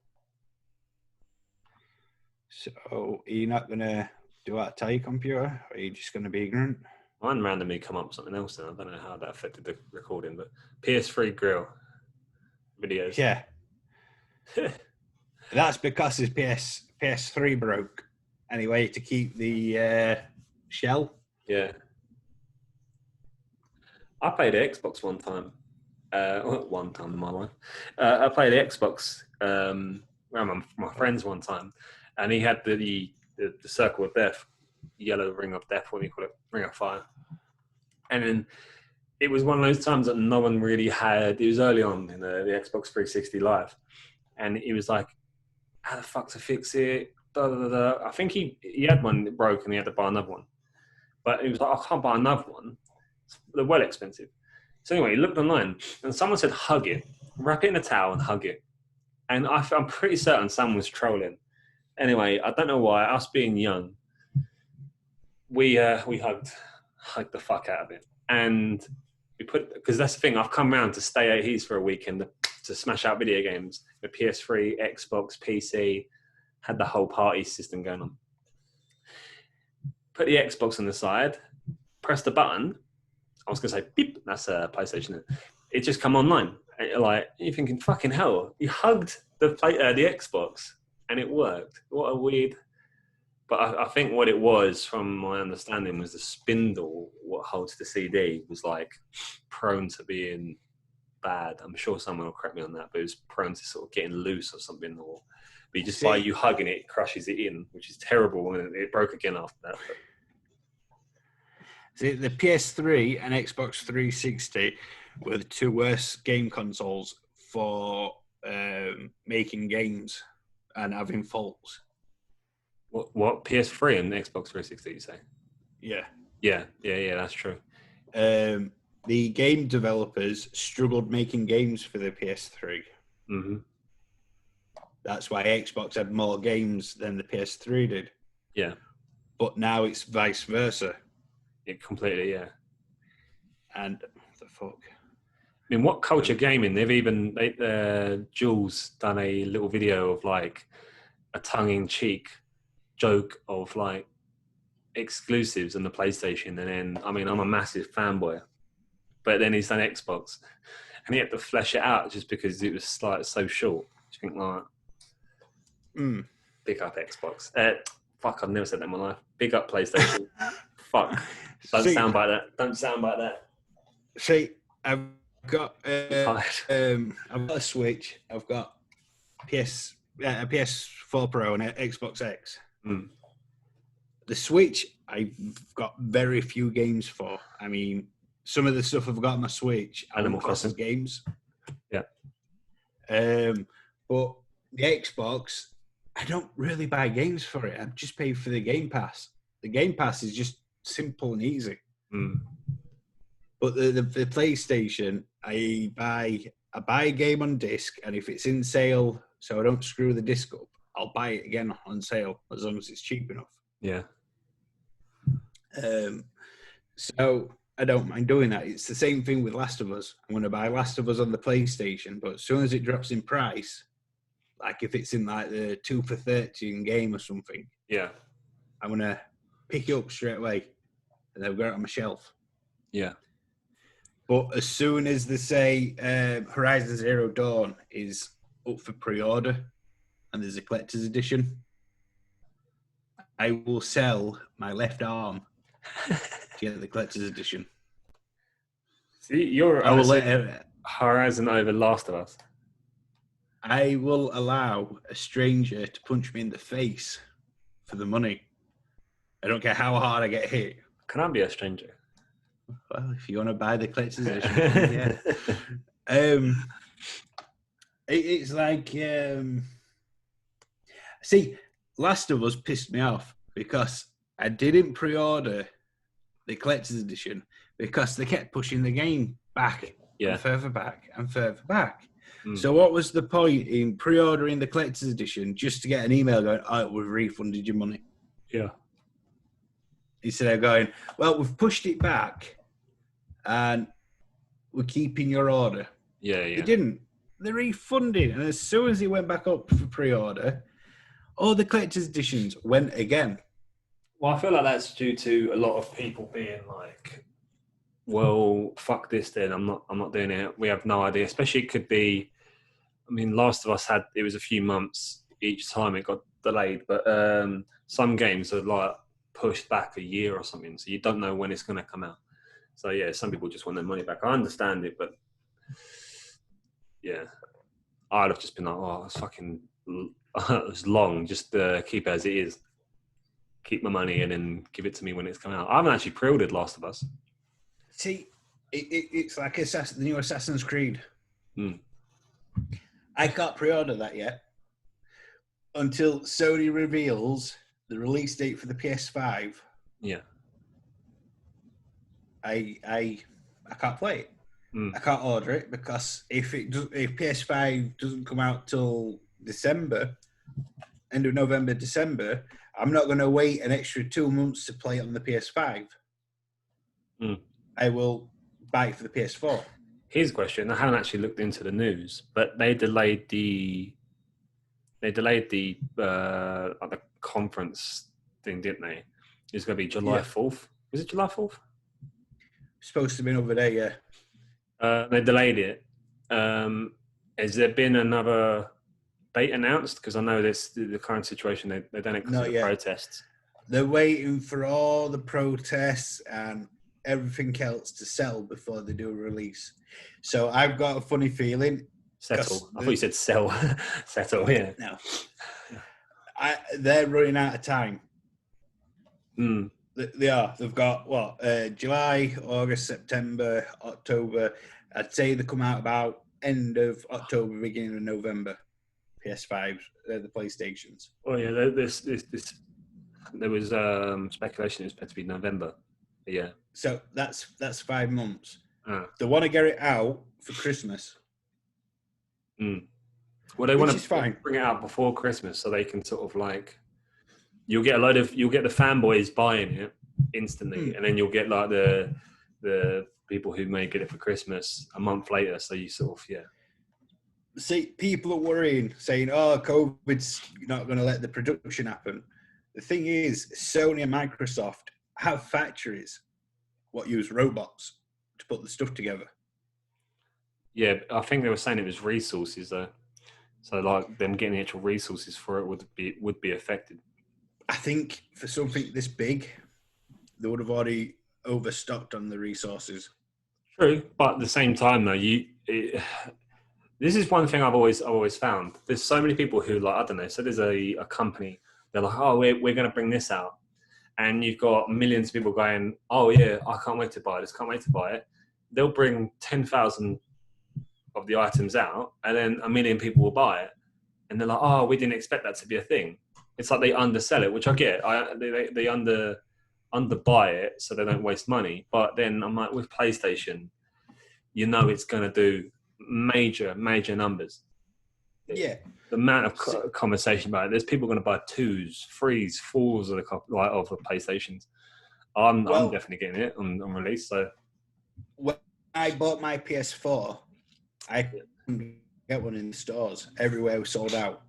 So, are you not going to do that to your computer? Or are you just going to be ignorant? Mine randomly come up with something else, and I don't know how that affected the recording, but PS3 grill videos. Yeah. That's because his PS3 broke. Anyway, to keep the shell. Yeah. I played Xbox one time. One time in my life. I played Xbox around my friend's one time, and he had the circle of death, yellow ring of death, what do you call it? Ring of fire. And then it was one of those times that no one really had. It was early on in the Xbox 360 Live, and he was like, "How the fuck to fix it?" Da, da, da, da. I think he had one that broke and he had to buy another one. But he was like, "I can't buy another one. They're well expensive." So anyway, he looked online and someone said, "Hug it, wrap it in a towel and hug it." And I'm pretty certain someone was trolling. Anyway, I don't know why. Us being young, we hugged the fuck out of it, and we put, because that's the thing. I've come round to stay at his for a weekend to smash out video games. The PS3, Xbox, PC, had the whole party system going on. Put the Xbox on the side, press the button. I was going to say beep. That's a PlayStation. It just come online. Like, you're thinking, fucking hell, you hugged the Xbox and it worked. What a weird. But I think what it was, from my understanding, was the spindle, what holds the CD, was like prone to being bad. I'm sure someone will correct me on that, but it was prone to sort of getting loose or something. Or but just by you hugging it, it crushes it in, which is terrible. And it broke again after that. But. See, the PS3 and Xbox 360 were the two worst game consoles for making games and having faults. What PS3 and Xbox 360? You say? Yeah. Yeah. That's true. The game developers struggled making games for the PS3. Mm-hmm. That's why Xbox had more games than the PS3 did. Yeah. But now it's vice versa. It completely, yeah. And what the fuck? I mean, what culture gaming? They've even Jules done a little video of like a tongue-in-cheek joke of like exclusives on the PlayStation, and then I'm a massive fanboy, but then he's done Xbox, and he had to flesh it out just because it was like so short. Do you think like, pick up Xbox? Fuck, I've never said that in my life. Pick up PlayStation. Fuck. Don't sound like that. See, I've got I've got a Switch. I've got a PS4 Pro and an Xbox X. Mm. The Switch, I've got very few games for. I mean, some of the stuff I've got on my Switch, Animal Crossing games. Yeah. But the Xbox, I don't really buy games for it. I just pay for the Game Pass. The Game Pass is just simple and easy. Mm. But the PlayStation, I buy a game on disc, and if it's in sale, so I don't screw the disc up, I'll buy it again on sale as long as it's cheap enough. Yeah. So I don't mind doing that. It's the same thing with Last of Us. I'm going to buy Last of Us on the PlayStation, but as soon as it drops in price, like if it's in like the 2 for 13 game or something, Yeah. I'm gonna pick it up straight away, and they'll go it on my shelf. Yeah. But as soon as they say Horizon Zero Dawn is up for pre-order and there's a collector's edition, I will sell my left arm to get the collector's edition. See, you're I will honestly Horizon over Last of Us. I will allow a stranger to punch me in the face for the money. I don't care how hard I get hit. Can I be a stranger? Well, if you want to buy the collector's edition, yeah. It's like see, Last of Us pissed me off because I didn't pre-order the collector's edition because they kept pushing the game back and further back and further back. So what was the point in pre-ordering the collector's edition just to get an email going, "Oh, we've refunded your money"? Yeah. Instead of going, "Well, we've pushed it back and we're keeping your order." Yeah, yeah. They didn't. They refunded, and as soon as it went back up for pre-order, all the collector's editions went again. Well, I feel like that's due to a lot of people being like, "Well, fuck this, then I'm not doing it." We have no idea. Especially, it could be. I mean, Last of Us it was a few months each time it got delayed, but some games are like pushed back a year or something, so you don't know when it's going to come out. So yeah, some people just want their money back. I understand it, but yeah, I'd have just been like, "Oh, it's fucking it's long. Just keep it as it is. Keep my money and then give it to me when it's coming out." I haven't actually pre-ordered Last of Us. See, it's like the new Assassin's Creed. Mm. I can't pre-order that yet until Sony reveals the release date for the PS5. Yeah. I can't play it. I can't order it because if PS5 doesn't come out till December, end of November, December, I'm not going to wait an extra 2 months to play it on the PS5. I will buy it for the PS4. Here's a question. I haven't actually looked into the news, but they delayed the conference thing, didn't they? It's going to be July 4th. Was it July 4th? Supposed to be over there, yeah. They delayed it. Has there been another date announced? Because I know this the current situation. They done it because of the protests. They're waiting for all the protests and everything else to settle before they do a release. So I've got a funny feeling. Settle. I thought you said sell. Settle, yeah. No. They're running out of time. They are. They've got, July, August, September, October. I'd say they come out about end of October, beginning of November. PS5s, the PlayStations. Oh, yeah. There was speculation it was meant to be November. Yeah. So that's 5 months. They want to get it out for Christmas. Well, they want to bring it out before Christmas so they can sort of like, you'll get the fanboys buying it instantly, and then you'll get like the people who may get it for Christmas a month later. So you sort of See, people are worrying, saying, "Oh, COVID's not going to let the production happen." The thing is, Sony and Microsoft have factories what use robots to put the stuff together. Yeah, I think they were saying it was resources though. So like them getting the actual resources for it would be affected. I think for something this big, they would have already overstocked on the resources. True, but at the same time though, this is one thing I've always found. There's so many people who like, I don't know. So there's a company. They're like, "Oh, we're going to bring this out," and you've got millions of people going, "Oh yeah, I can't wait to buy this. Can't wait to buy it." They'll bring 10,000 of the items out, and then 1 million people will buy it, and they're like, "Oh, we didn't expect that to be a thing." It's like they undersell it, which I get. They underbuy it so they don't waste money. But then I'm like, with PlayStation, it's going to do major numbers. Yeah. The amount of conversation about it. There's people going to buy 2s, 3s, 4s of the PlayStations. I'm definitely getting it on release. So when I bought my PS4, I couldn't get one in the stores. Everywhere was sold out.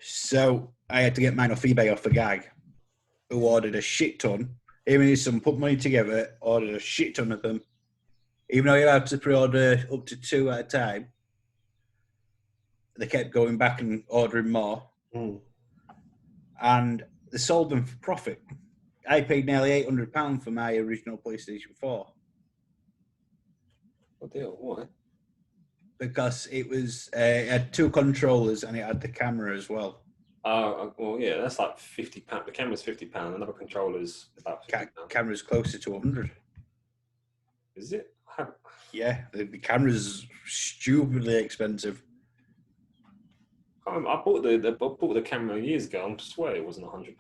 So I had to get mine off eBay off a guy who ordered a shit ton. Him and his son put money together, ordered a shit ton of them. Even though you had to pre-order up to 2 at a time, they kept going back and ordering more. And they sold them for profit. I paid nearly £800 for my original PlayStation 4. What deal? Why? Because it had 2 controllers and it had the camera as well. Well, yeah, that's like £50. The camera's £50. Another controller's about £50. Camera's closer to 100. Is it? Yeah, the camera's stupidly expensive. I bought the camera years ago. I swear it wasn't £100.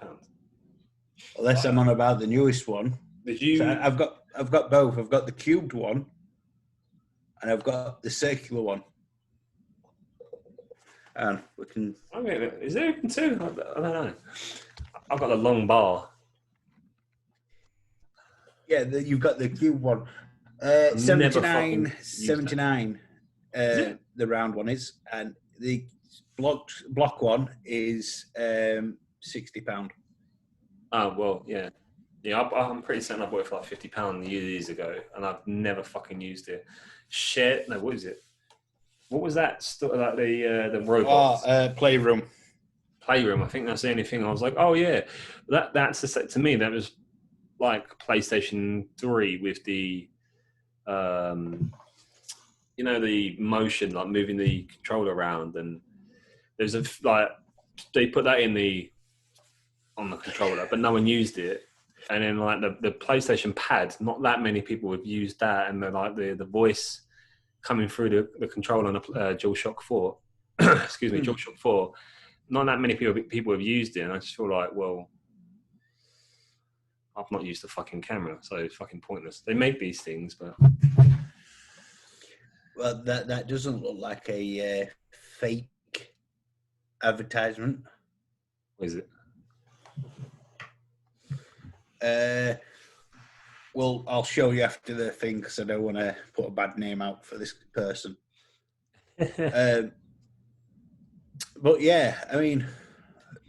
Unless I'm on about the newest one. Did you? So I've got both. I've got the cubed one, and I've got the circular one. And we can. I mean, is there even two? I don't know. I've got the long bar. Yeah, you've got the cube one. 79. The round one is, and the block one is £60. Oh well, yeah. I'm pretty certain I bought it for like £50 years ago, and I've never fucking used it. Shit, no, what is it? What was that? Like the robots? Playroom. Playroom. I think that's the only thing. I was like, oh yeah, that's to me that was like PlayStation 3 with the, the motion, like moving the controller around, and there's they put that on the controller, but no one used it. And then like the PlayStation pad, not that many people have used that, and the voice coming through the controller on a DualShock 4. Excuse me, DualShock 4. Not that many people have used it, and I just feel like, well, I've not used the fucking camera, so it's fucking pointless. They make these things, but well, that doesn't look like a fake advertisement. What is it? Well, I'll show you after the thing because I don't want to put a bad name out for this person. But yeah, I mean,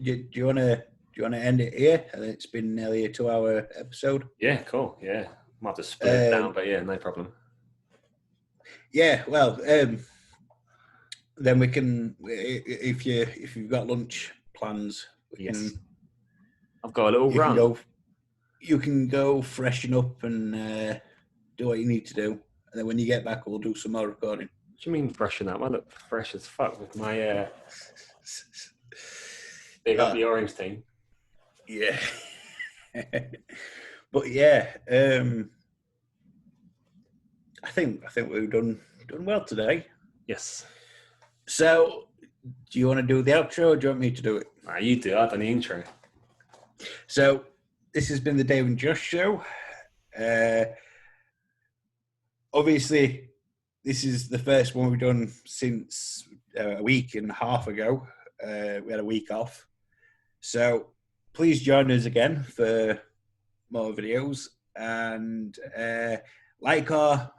do you want to end it here? I think it's been nearly a 2-hour episode. Yeah, cool. Yeah, might have to split it down, but yeah, no problem. Yeah, well, then we can if you've got lunch plans, I've got a little run. You can go freshen up and do what you need to do. And then when you get back, we'll do some more recording. What do you mean freshen up? I look fresh as fuck with my big up the orange team. Yeah. But yeah, I think we've done well today. Yes. So, do you want to do the outro or do you want me to do it? You do. I've done the intro. So, this has been the Dave and Josh show. Obviously, this is the first one we've done since a week and a half ago. We had a week off. So please join us again for more videos and like our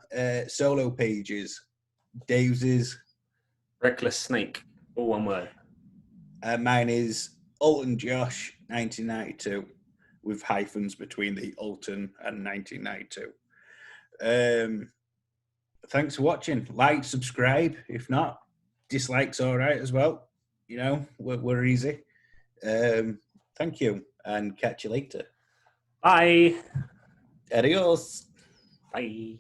solo pages. Dave's is Reckless Snake, all one word. And mine is Alton Josh 1992 with hyphens between the Alton and 1992. Thanks for watching. Like, subscribe. If not, dislikes all right as well. You know, we're easy. Thank you, and catch you later. Bye. Adios. Bye.